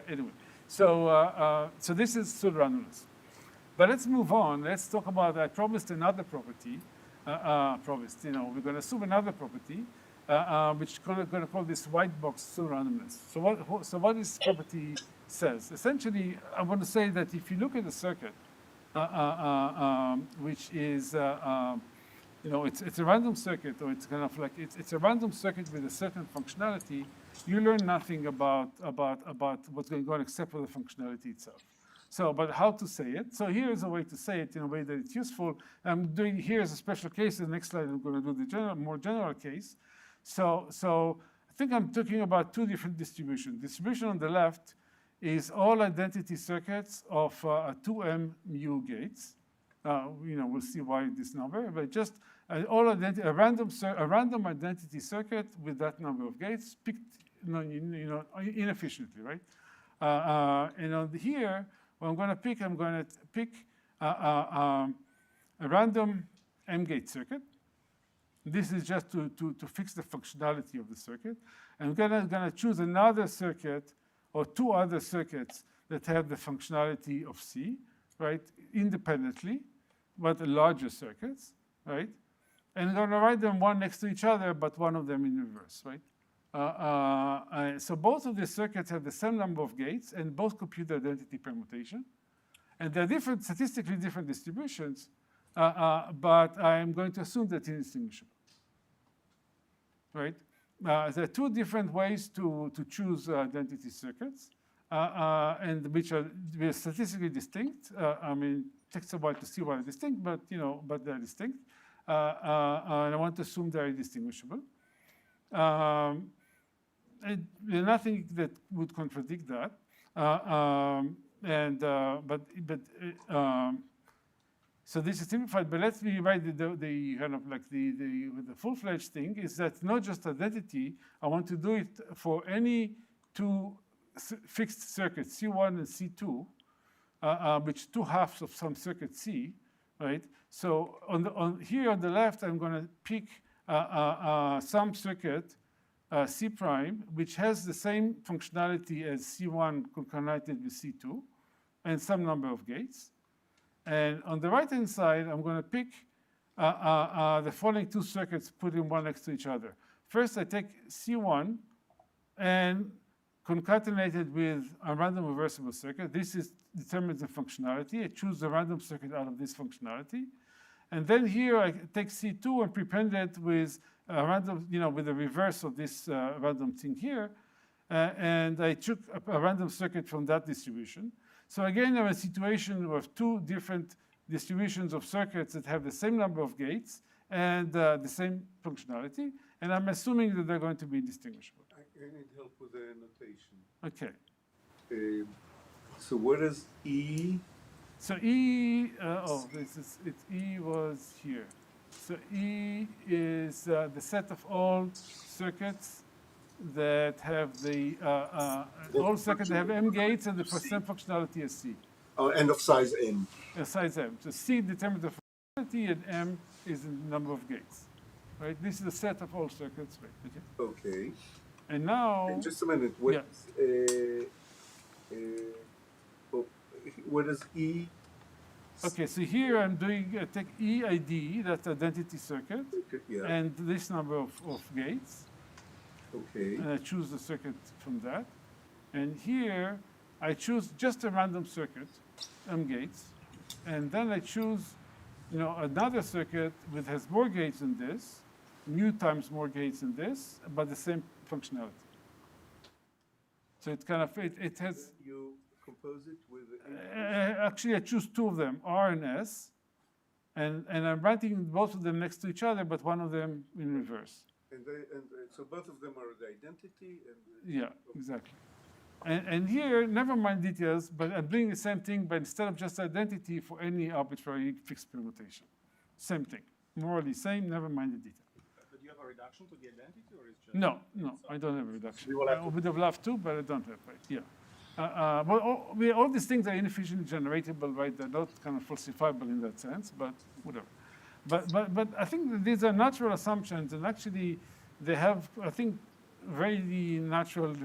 anyway. So this is pseudorandomness. But let's move on. Let's talk about, I promised another property. We're going to assume another property, which we're going to call this white box pseudorandomness. So what this property says? Essentially, I want to say that if you look at the circuit, which is, it's a random circuit, or it's kind of like, it's a random circuit with a certain functionality, you learn nothing about what's going on except for the functionality itself. So, but how to say it? So here's a way to say it in a way that it's useful. I'm doing, here's a special case. In the next slide, I'm going to do the more general case. So I think I'm talking about 2 different distributions. Distribution on the left is all identity circuits of 2m mu gates. We'll see why this number, but just a random identity circuit with that number of gates picked, inefficiently, right? And on here, what I'm going to pick a random m-gate circuit. This is just to fix the functionality of the circuit. I'm going to choose another circuit or 2 other circuits that have the functionality of C, right, independently, but larger circuits, right? And I'm going to write them one next to each other, but one of them in reverse, right? So both of these circuits have the same number of gates, and both compute the identity permutation. And they're different, statistically different distributions, but I'm going to assume that it's indistinguishable, right? There are 2 different ways to choose identity circuits, and which are statistically distinct. I mean, it takes a while to see why they're distinct, but but they're distinct. And I want to assume they're indistinguishable. And there's nothing that would contradict that. So this is simplified, but let's rewrite the kind of like the full-fledged thing is that not just identity. I want to do it for any 2 fixed circuits, C1 and C2, which 2 halves of some circuit C, right? So here on the left, I'm going to pick some circuit C prime, which has the same functionality as C1 concatenated with C2, and some number of gates. And on the right-hand side, I'm going to pick the following 2 circuits, putting one next to each other. First, I take C1 and concatenate it with a random reversible circuit. This determines the functionality. I choose the random circuit out of this functionality. And then here, I take C2 and prepend it with a random, with the reverse of this random thing here. And I took a random circuit from that distribution. So again, I have a situation with 2 different distributions of circuits that have the same number of gates and the same functionality. And I'm assuming that they're going to be indistinguishable. I need help with the notation. Okay. So what is E? So E, E was here. So E is the set of all circuits that have all circuits that have M gates and the percent functionality is C. And of size n. Size M. So C determines the functionality and M is the number of gates. Right? This is the set of all circuits. Right? Okay. Okay. And now. And just a minute. What, what is E? Okay, so here I'm doing take EID, that's identity circuit, Yeah. and this number of gates. Okay. And I choose the circuit from that. And here I choose just a random circuit, M gates, and then I choose, another circuit which has more gates than this, mu times more gates than this, but the same functionality. So it kind of it has. You compose it with. Actually, I choose two of them, R and S, and I'm writing both of them next to each other, but one of them in reverse. And so both of them are the identity and. Yeah, exactly. And here, never mind details, but I'm doing the same thing, but instead of just identity for any arbitrary fixed permutation. Same thing, more or less same, never mind the detail. But do you have a reduction to the identity, or is just? No, I don't have a reduction. You will have I would have loved to, but I don't have, right? Yeah. Well, all these things are inefficiently generatable, right? They're not kind of falsifiable in that sense, but whatever. But I think that these are natural assumptions, and actually they have, I think, very natural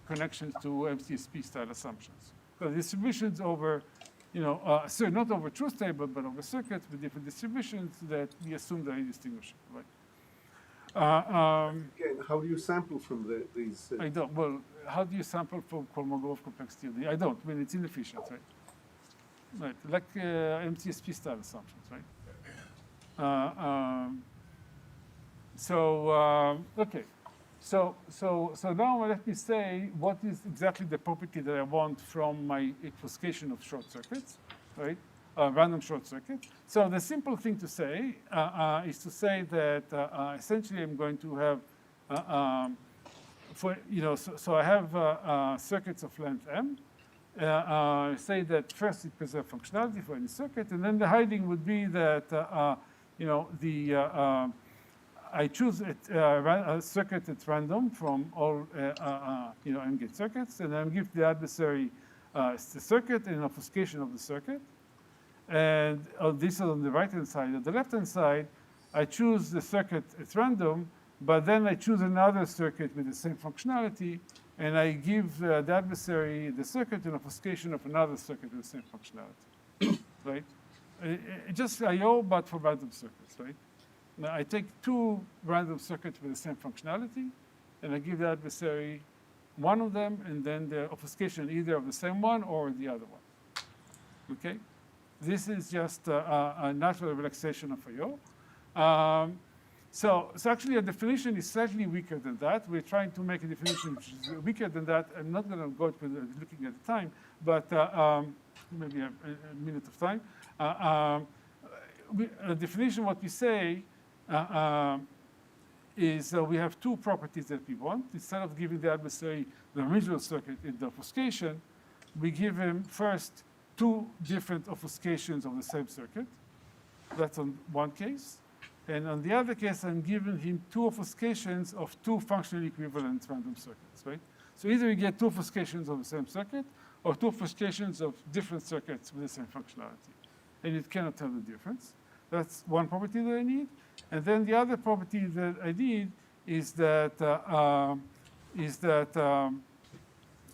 connections to MCSP style assumptions. Because distributions over, so not over truth table, but over circuits with different distributions that we assume they're indistinguishable, right? Again, how do you sample from these? I don't. Well, how do you sample from Kolmogorov complexity? I don't. I mean, it's inefficient, right? Right, like MCSP style assumptions, right? Okay. So now let me say what is exactly the property that I want from my obfuscation of short circuits, right? Random short circuit. So the simple thing to say is to say that essentially I'm going to have, so I have circuits of length m. Say that first it preserves functionality for any circuit, and then the hiding would be that I choose a circuit at random from all M-gate circuits, and then give the adversary the circuit and an obfuscation of the circuit. And this is on the right-hand side. On the left-hand side, I choose the circuit at random, but then I choose another circuit with the same functionality, and I give the adversary the circuit and obfuscation of another circuit with the same functionality, right? Just I/O, but for random circuits, right? Now I take two random circuits with the same functionality, and I give the adversary one of them, and then the obfuscation either of the same one or the other one. Okay? This is just a natural relaxation of I/O. So actually a definition is slightly weaker than that. We're trying to make a definition which is weaker than that. I'm not going to go to looking at the time, but maybe a minute of time. A definition, what we say is we have two properties that we want. Instead of giving the adversary the original circuit in the obfuscation, we give him first two different obfuscations of the same circuit. That's on one case. And on the other case, I'm giving him two obfuscations of two functionally equivalent random circuits, right? So either you get two obfuscations of the same circuit or two obfuscations of different circuits with the same functionality. And it cannot tell the difference. That's one property that I need. And then the other property that I need is that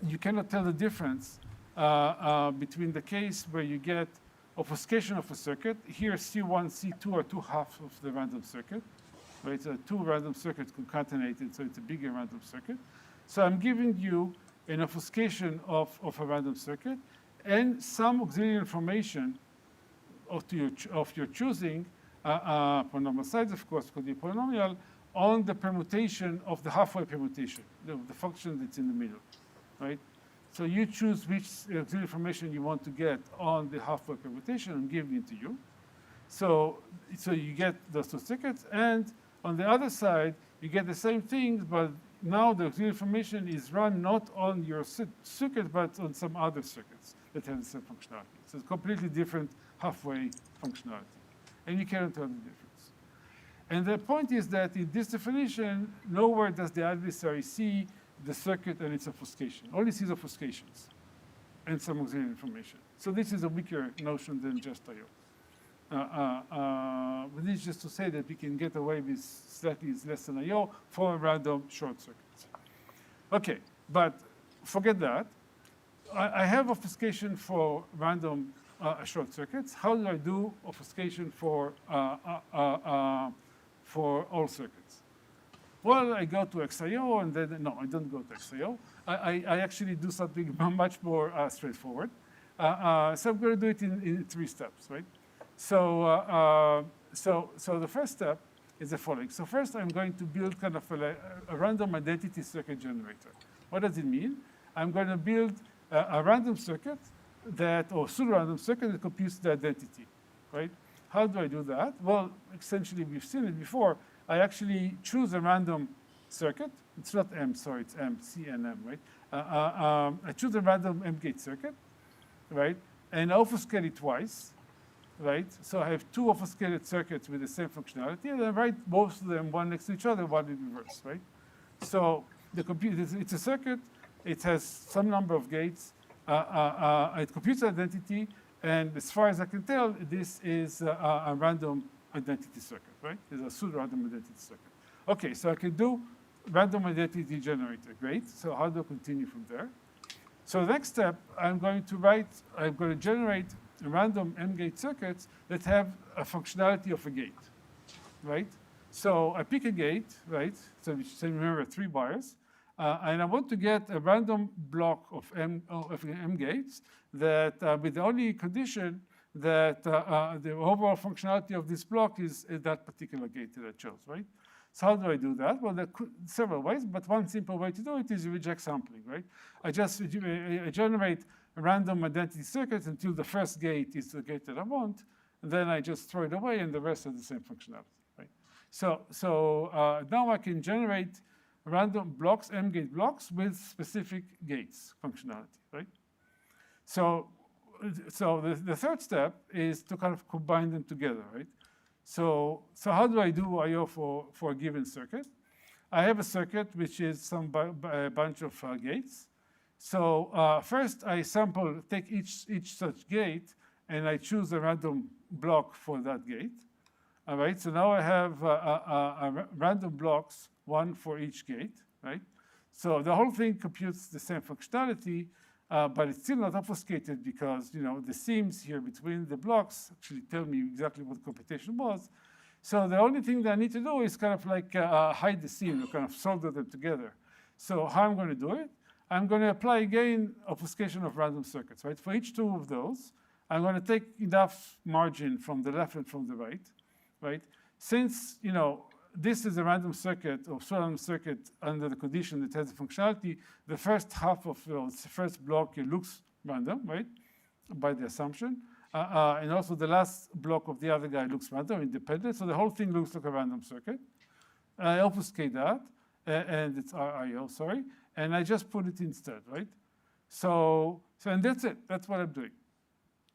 you cannot tell the difference between the case where you get obfuscation of a circuit. Here, C1, C2 are two halves of the random circuit, right? So two random circuits concatenated, so it's a bigger random circuit. So I'm giving you an obfuscation of a random circuit and some auxiliary information of your choosing, polynomial size, of course, could be polynomial, on the permutation of the halfway permutation, the function that's in the middle, right? So you choose which auxiliary information you want to get on the halfway permutation and giving it to you. So you get those two circuits, and on the other side, you get the same thing, but now the auxiliary information is run not on your circuit, but on some other circuits that have the same functionality. So it's completely different halfway functionality. And you cannot tell the difference. And the point is that in this definition, nowhere does the adversary see the circuit and its obfuscation. Only sees obfuscations and some auxiliary information. So this is a weaker notion than just I/O. But this is just to say that we can get away with slightly less than I/O for a random short circuit. Okay, but forget that. I have obfuscation for random short circuits. How do I do obfuscation for all circuits? Well, I go to XIO, and then, no, I don't go to XIO. I actually do something much more straightforward. So I'm going to do it in 3 steps, right? So the first step is the following. So first, I'm going to build kind of a random identity circuit generator. What does it mean? I'm going to build a random circuit or pseudo-random circuit that computes the identity, right? How do I do that? Well, essentially, we've seen it before. I actually choose a random circuit. It's not M, sorry, it's M, C and M, right? I choose a random M-gate circuit, right? And I obfuscate it twice, right? So I have 2 obfuscated circuits with the same functionality, and I write both of them, one next to each other, one in reverse, right? So the it's a circuit. It has some number of gates. It computes identity, and as far as I can tell, this is a random identity circuit, right? It's a pseudo-random identity circuit. Okay, so I can do random identity generator. Great. So how do I continue from there? So the next step, I'm going to generate random M-gate circuits that have a functionality of a gate, right? So I pick a gate, right? So remember 3 wires. And I want to get a random block of M gates that with the only condition that the overall functionality of this block is that particular gate that I chose, right? So how do I do that? Well, there are several ways, but one simple way to do it is reject sampling, right? I generate random identity circuits until the first gate is the gate that I want, and then I just throw it away, and the rest has the same functionality, right? So now I can generate random blocks, M-gate blocks, with specific gates functionality, right? So the third step is to kind of combine them together, right? So how do I do I/O for a given circuit? I have a circuit which is a bunch of gates. So first I take each such gate, and I choose a random block for that gate. All right, so now I have random blocks, 1 for each gate, right? So the whole thing computes the same functionality, but it's still not obfuscated because, the seams here between the blocks actually tell me exactly what the computation was. So the only thing that I need to do is kind of like hide the seam, or kind of solder them together. So how I'm going to do it? I'm going to apply again obfuscation of random circuits, right? For each 2 of those, I'm going to take enough margin from the left and from the right, right? Since, this is a random circuit or pseudo-random circuit under the condition that has a functionality, the first half of the first block looks random, right, by the assumption. And also the last block of the other guy looks random, independent. So the whole thing looks like a random circuit. I obfuscate that, and it's I/O, sorry, and I just put it instead, right? And that's it. That's what I'm doing.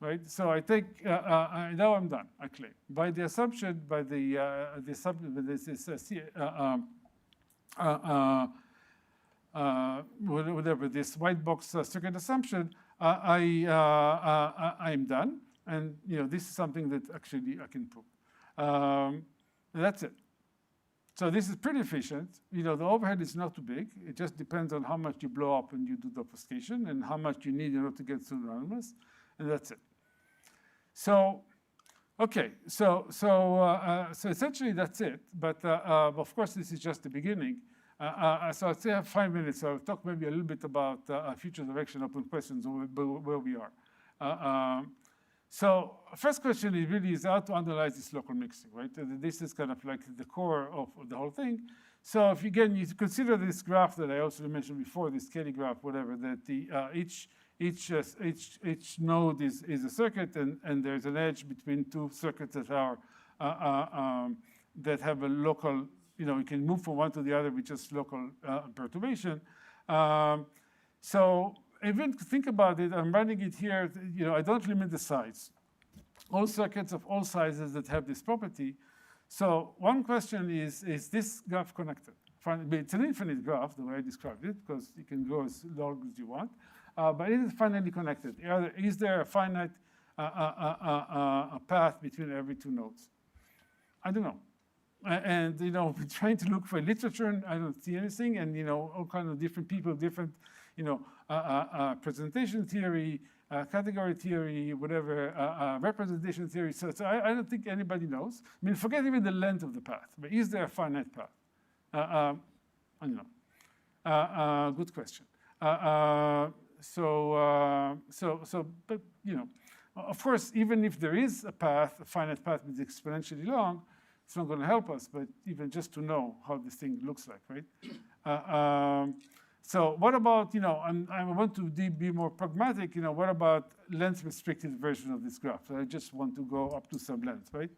Right, so I take now I'm done. I claim by the assumption, whatever this white box circuit assumption, I'm done, and this is something that actually I can prove. That's it. So this is pretty efficient. The overhead is not too big. It just depends on how much you blow up when you do the obfuscation and how much you need in order to get pseudo-randomness, and that's it. So, okay, so essentially that's it. But of course, this is just the beginning. So I still have 5 minutes. So I'll talk maybe a little bit about future direction, open questions, where we are. So first question is how to analyze this local mixing, right? This is kind of like the core of the whole thing. So if you consider this graph that I also mentioned before, this Canetti graph, whatever, that each node is a circuit, and there's an edge between 2 circuits that are that have a local, you can move from one to the other with just local perturbation. So even think about it, I'm running it here. I don't limit the size. All circuits of all sizes that have this property. So one question is this graph connected? It's an infinite graph, the way I described it, because you can go as long as you want. But is it finally connected? Is there a finite path between every two nodes? I don't know. And we're trying to look for literature, and I don't see anything. And all kinds of different people, different presentation theory, category theory, whatever, representation theory. So I don't think anybody knows. I mean, forget even the length of the path. But is there a finite path? I don't know. Good question. But of course, even if there is a path, a finite path that's exponentially long, it's not going to help us. But even just to know how this thing looks like, right? So what about I want to be more pragmatic. What about length-restricted version of this graph? So I just want to go up to some length, right?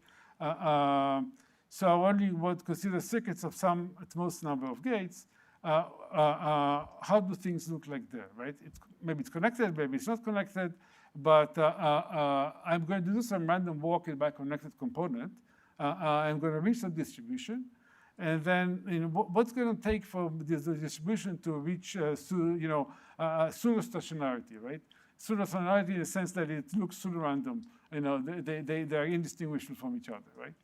So I only want to consider circuits of some at most number of gates. How do things look like there, right? Maybe it's connected, maybe it's not connected, but I'm going to do some random walk in my connected component. I'm going to reach the distribution, and then what's going to take for the distribution to reach pseudo-stationarity, right? Pseudo-stationarity in the sense that it looks pseudo-random. They are indistinguishable from each other, right?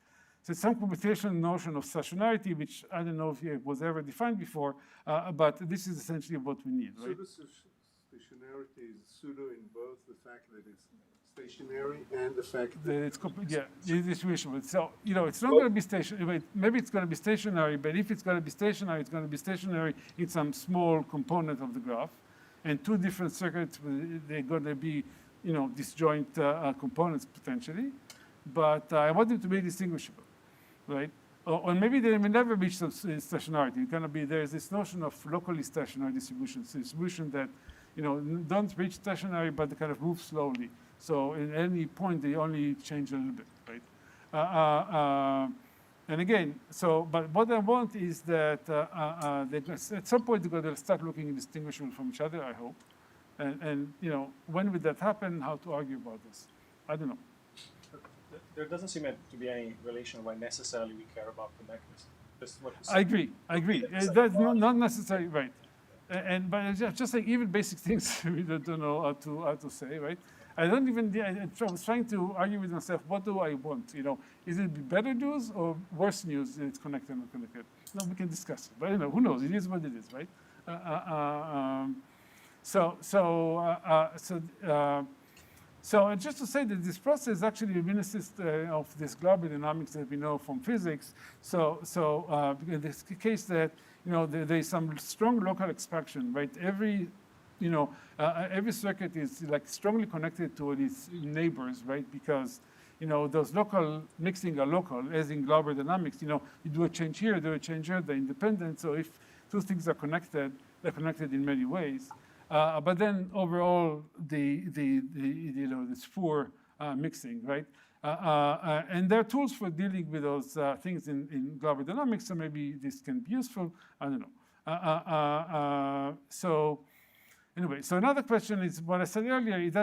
So some computational notion of stationarity, which I don't know if it was ever defined before, but this is essentially what we need, right? Pseudo-stationarity is pseudo in both the fact that it's stationary and the fact that it's distribution. So it's not going to be stationary. Maybe it's going to be stationary, but if it's going to be stationary, it's going to be stationary in some small component of the graph, and two different circuits. They're going to be disjoint components potentially, but I want them to be distinguishable. Right? Or maybe they may never reach stationarity. There's this notion of locally stationary distributions, distribution that don't reach stationary, but they kind of move slowly. So in any point, they only change a little bit, right? And again, but what I want is that at some point they're going to start looking indistinguishable from each other, I hope. And when would that happen? How to argue about this? I don't know. There doesn't seem to be any relation why necessarily we care about connectors. Just what I agree. That's not necessarily right. But just like even basic things we don't know how to say, right? I was trying to argue with myself, what do I want? Is it better news or worse news that it's connected or not connected? No, we can discuss it. But who knows? It is what it is, right? So just to say that this process is actually a genesis of this global dynamics that we know from physics. So in this case that there is some strong local expansion, right? Every circuit is like strongly connected to its neighbors, right? Because those local mixing are local, as in global dynamics. You do a change here, do a change here, they're independent. So if two things are connected, they're connected in many ways. But then overall, the spore mixing, right? And there are tools for dealing with those things in global dynamics. So maybe this can be useful. I don't know. So anyway, so another question is what I said earlier. Is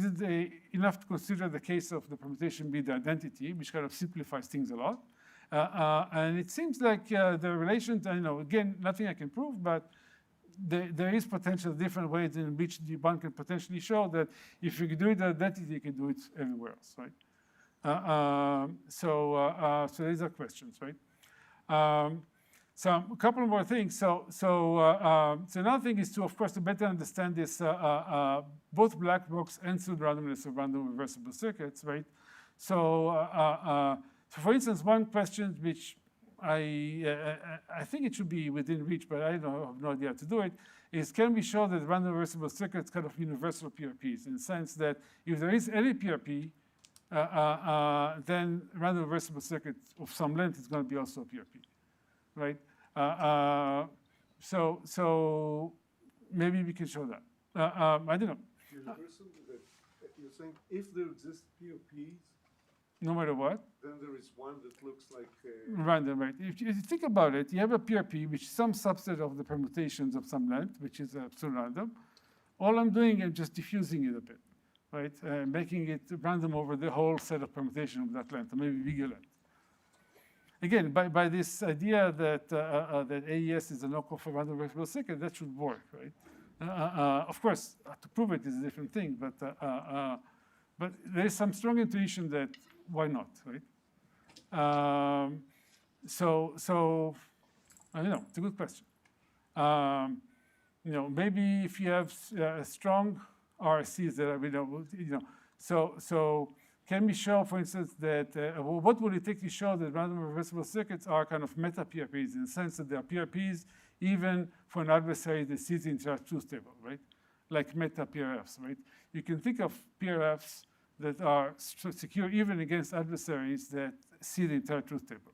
it enough to consider the case of the permutation be the identity, which kind of simplifies things a lot? And it seems like the relation, again, nothing I can prove, but there is potential different ways in which one can potentially show that if you can do it in identity, you can do it everywhere else, right? So these are questions, right? So a couple more things. So another thing is to, of course, to better understand this, both black box and pseudo-randomness of random reversible circuits, right? So for instance, one question which I think it should be within reach, but I have no idea how to do it, is can we show that random reversible circuits kind of universal PRPs in the sense that if there is any PRP, then random reversible circuit of some length is going to be also a PRP, right? So maybe we can show that. I don't know. Universal, you're saying if there exist PRPs, no matter what, then there is one that looks like random, right? If you think about it, you have a PRP, which is some subset of the permutations of some length, which is pseudo-random. All I'm doing is just diffusing it a bit, right? Making it random over the whole set of permutations of that length, or maybe bigger length. again, by this idea that that AES is a knockoff of random reversible circuit, that should work, right? Of course, to prove it is a different thing, but there is some strong intuition that why not, right? So I don't know. It's a good question. Maybe if you have strong RCs that are, so can we show, for instance, that what would it take to show that random reversible circuits are kind of meta PRPs in the sense that they are PRPs even for an adversary that sees the entire truth table, right? Like meta PRFs, right? You can think of PRFs that are secure even against adversaries that see the entire truth table.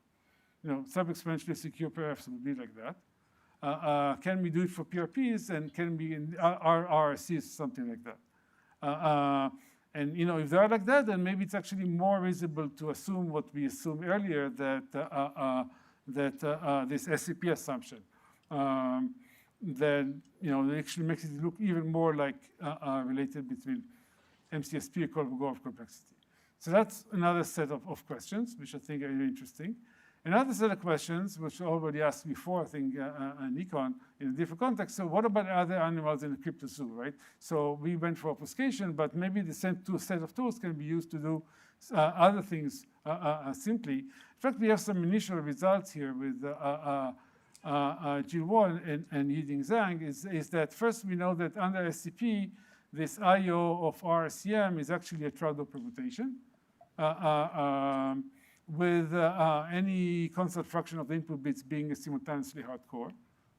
Sub-exponentially secure PRFs would be like that. Can we do it for PRPs, and can we in RRCs, something like that? And if they are like that, then maybe it's actually more reasonable to assume what we assumed earlier, that this SCP assumption, then it actually makes it look even more like related between MCSP and Kolmogorov complexity. So that's another set of questions, which I think are really interesting. Another set of questions, which I already asked before, I think, Nikon, in a different context. So what about other animals in the crypto zoo, right? So we went for obfuscation, but maybe the same set of tools can be used to do other things simply. In fact, we have some initial results here with Jill Wall and Yiding Zhang, is that first we know that under SCP, this IO of RCM is actually a Troudel permutation. With any constant fraction of the input bits being simultaneously hardcore,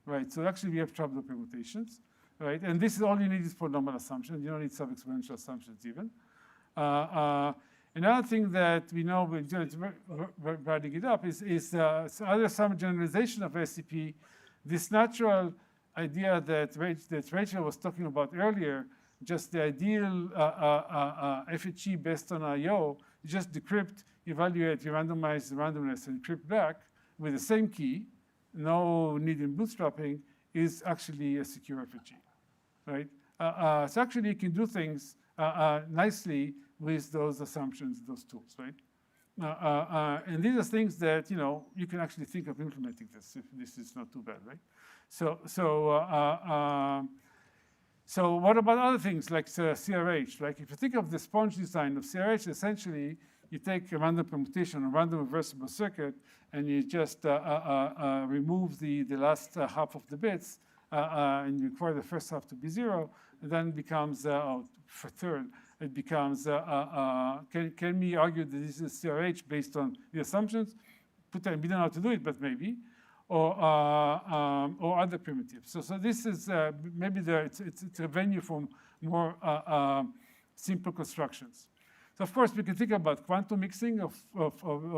right? So actually we have Troudel permutations, right? And this is all you need is polynomial assumptions. You don't need sub-exponential assumptions even. Another thing that we know, writing it up, is other some generalization of SCP, this natural idea that Rachel was talking about earlier, just the ideal FHE based on IO, you just decrypt, evaluate, you randomize the randomness, and encrypt back with the same key, no need in bootstrapping, is actually a secure FHE, right? So actually you can do things nicely with those assumptions, those tools, right? And these are things that, you can actually think of implementing this if this is not too bad, right? So what about other things like CRH? Like if you think of the sponge design of CRH, essentially you take a random permutation, a random reversible circuit, and you just remove the last half of the bits, and you require the first half to be 0, and then it becomes, for third, it becomes, can we argue that this is CRH based on the assumptions? We don't know how to do it, but maybe. Or other primitives. So this is maybe it's a venue for more simple constructions. So of course we can think about quantum mixing of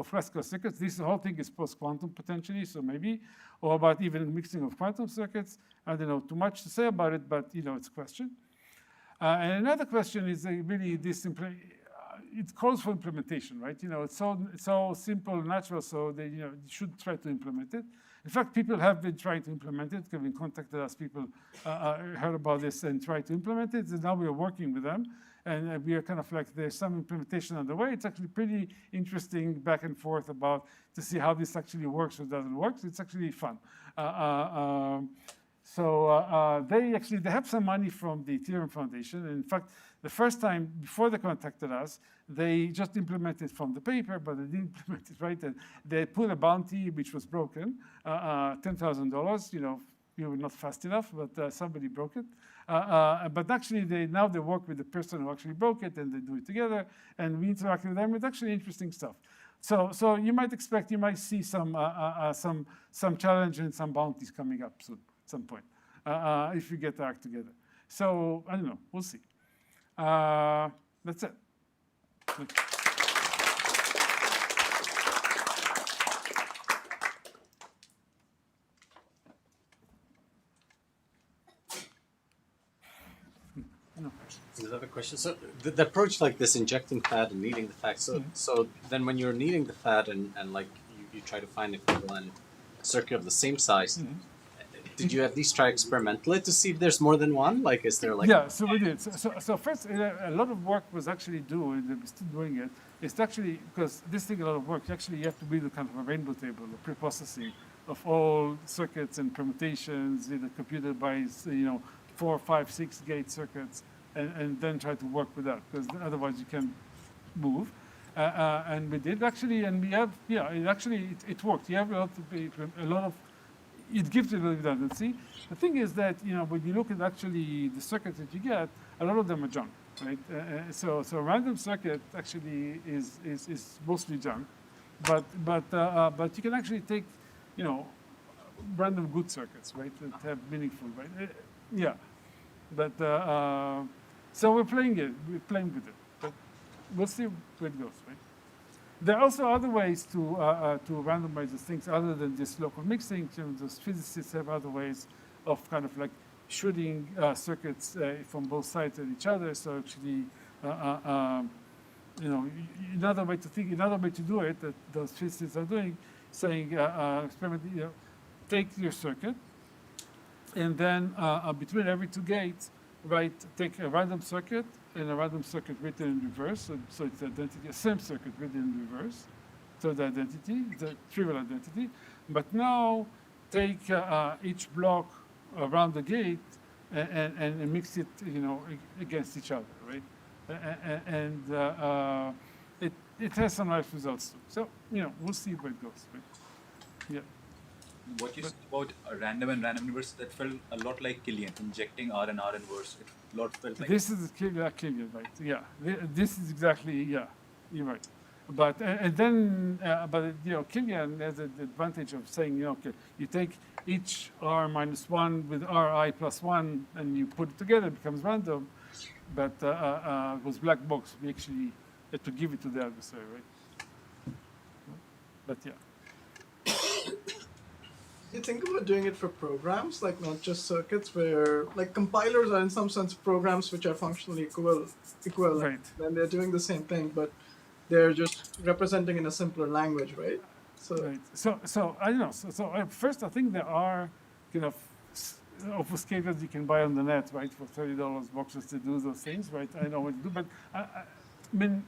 classical circuits. This whole thing is post-quantum potentially, so maybe, or about even mixing of quantum circuits. I don't know too much to say about it, but it's a question. And another question is really this. It calls for implementation, right? It's so simple, natural, so they you should try to implement it. In fact, people have been trying to implement it. Having contacted us, people heard about this and tried to implement it. And now we are working with them, and we are kind of like there's some implementation on the way. It's actually pretty interesting back and forth to see how this actually works or doesn't work. It's actually fun. So they have some money from the Ethereum Foundation. And in fact, the first time before they contacted us, they just implemented from the paper, but they didn't implement it right. And they put a bounty which was broken, $10,000. We were not fast enough, but somebody broke it. But actually, now they work with the person who actually broke it, and they do it together. And we interact with them. It's actually interesting stuff. So you might see some challenge and some bounties coming up soon. Some point, if we get the act together. So I don't know. We'll see. That's it. No. I have a question. So the approach like this, injecting fat and kneading the fat. So then when you're kneading the fat and like you try to find equivalent circuit of the same size. Did you at least try experimentally to see if there's more than one? Like, is there like? Yeah, so we did. So first, a lot of work was actually doing, and we're still doing it. It's actually, because this thing a lot of work, actually you have to build a kind of a rainbow table, a pre-processing of all circuits and permutations, computed by, 4, 5, 6 gate circuits, and then try to work with that, because otherwise you can't move. And we did actually, and we have, it worked. You have a lot of, it gives you a redundancy. The thing is that, when you look at actually the circuits that you get, a lot of them are junk, right? So a random circuit actually is mostly junk, but you can actually take, random good circuits, right, that have meaningful, right? Yeah, but so we're playing with it, but we'll see where it goes, right? There are also other ways to randomize these things other than just local mixing. Those physicists have other ways of kind of like shooting circuits from both sides at each other. So actually, another way to do it that those physicists are doing, saying experiment, take your circuit, and then between every two gates, take a random circuit and a random circuit written in reverse, so it's the identity, a same circuit written in reverse, so the identity, the trivial identity. But now take each block around the gate and mix it, against each other, right? And it has some nice results too. So we'll see where it goes, right? Yeah. What you said about a random and random inverse, that felt a lot like Killian, injecting R and R inverse. It felt like this is Killian, right? Yeah, this is exactly, yeah, you're right. But then Killian has the advantage of saying, okay, you take each R minus 1 with Ri plus 1 and you put it together, it becomes random. But it was black box. We actually had to give it to the adversary, right? But yeah. You think about doing it for programs, like not just circuits, where like compilers are in some sense programs which are functionally equivalent. Right. And they're doing the same thing, but they're just representing in a simpler language, right? So Right. So I don't know. So first, I think there are kind of obfuscators you can buy on the net, right, for $30 boxes to do those things, right? I know what to do, but I mean,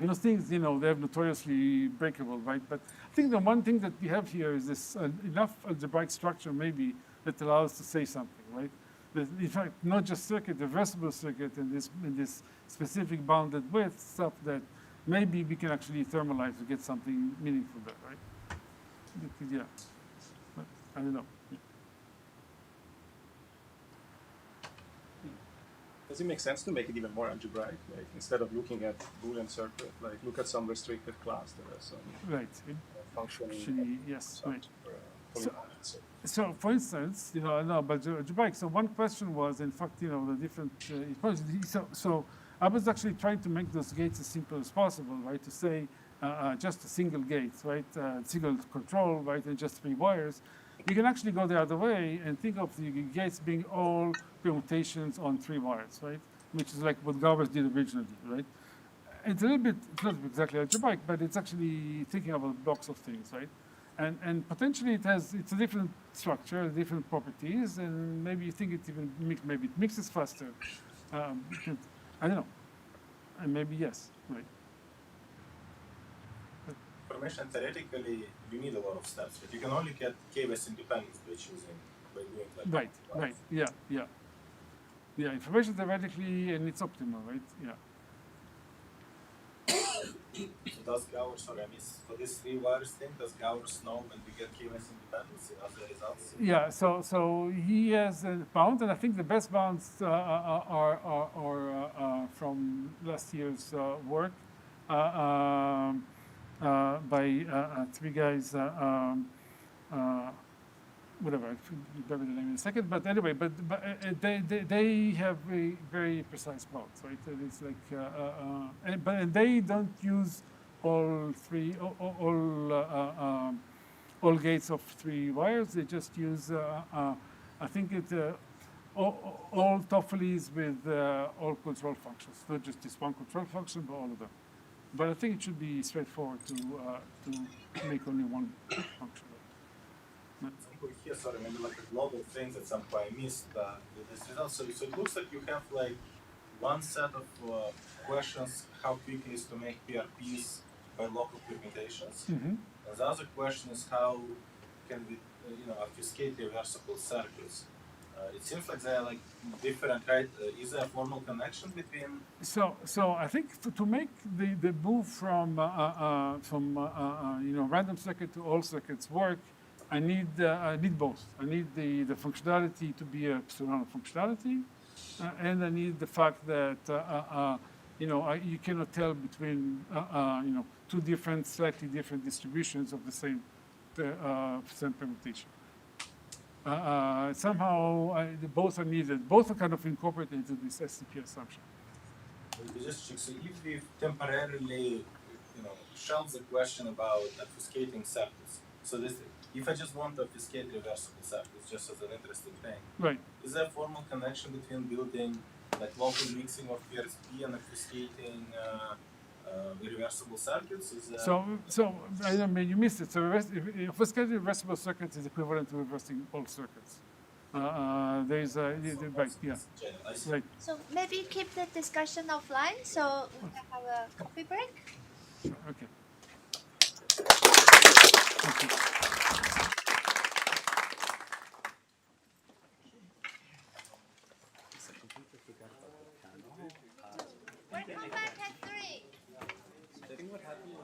those things, they have notoriously breakable, right? But I think the one thing that we have here is this enough algebraic structure, maybe, that allows us to say something, right? That in fact, not just circuit, reversible circuit, in this specific bounded width stuff that maybe we can actually thermalize to get something meaningful there, right? Yeah, but I don't know. Does it make sense to make it even more algebraic? Like instead of looking at Boolean circuit, like look at some restricted class that has some Right. functioning. Actually, yes, right. So, So, for instance, I know about algebraic. So one question was, in fact, the different So I was actually trying to make those gates as simple as possible, right? To say just a single gate, right? Single control, right? And just 3 wires. You can actually go the other way and think of the gates being all permutations on 3 wires, right? Which is like what Gauss did originally, right? It's not exactly algebraic, but it's actually thinking about blocks of things, right? And potentially it's a different structure, different properties, and maybe you think it even maybe it mixes faster. I don't know. And maybe yes, right? Information theoretically, you need a lot of steps, but you can only get k-base independence by doing like Right. Yeah. Information theoretically, and it's optimal, right? Yeah. So does Gauss, sorry, I missed, for this 3 wires thing, does Gauss know when we get k-base independence as the results? Yeah. So he has a bound, and I think the best bounds are from last year's work. By 3 guys, whatever, I'll remember the name in a second. But anyway, but they have a very precise bounds, right? And it's like, and they don't use all gates of 3 wires. They just use, I think it's all TOEFLs with all control functions, not just this one control function, but all of them. But I think it should be straightforward to make only one function. example here, sorry, maybe like a global thing at some point I missed with this result. So it looks like you have like one set of questions, how quickly is to make PRPs by local permutations. Mm-hmm. And the other question is how can we, obfuscate reversible circuits. It seems like they're like different, right? Is there a formal connection between? So I think to make the move from random circuit to all circuits work, I need both. I need the functionality to be a pseudo functionality, and I need the fact that you cannot tell between two different, slightly different distributions of the same permutation. Somehow both are needed. Both are kind of incorporated into this SCP assumption. Just check. So if we temporarily, shelve the question about obfuscating circuits, so this, if I just want to obfuscate reversible circuits, just as an interesting thing, Right. Is there a formal connection between building like local mixing of PRP and obfuscating reversible circuits? Is there... So I mean, you missed it. So obfuscating reversible circuits is equivalent to reversing all circuits. There is a right, yeah, right. So maybe keep the discussion offline so we can have a coffee break. Sure, okay. Thank you. We'll come back at 3. I think what happened was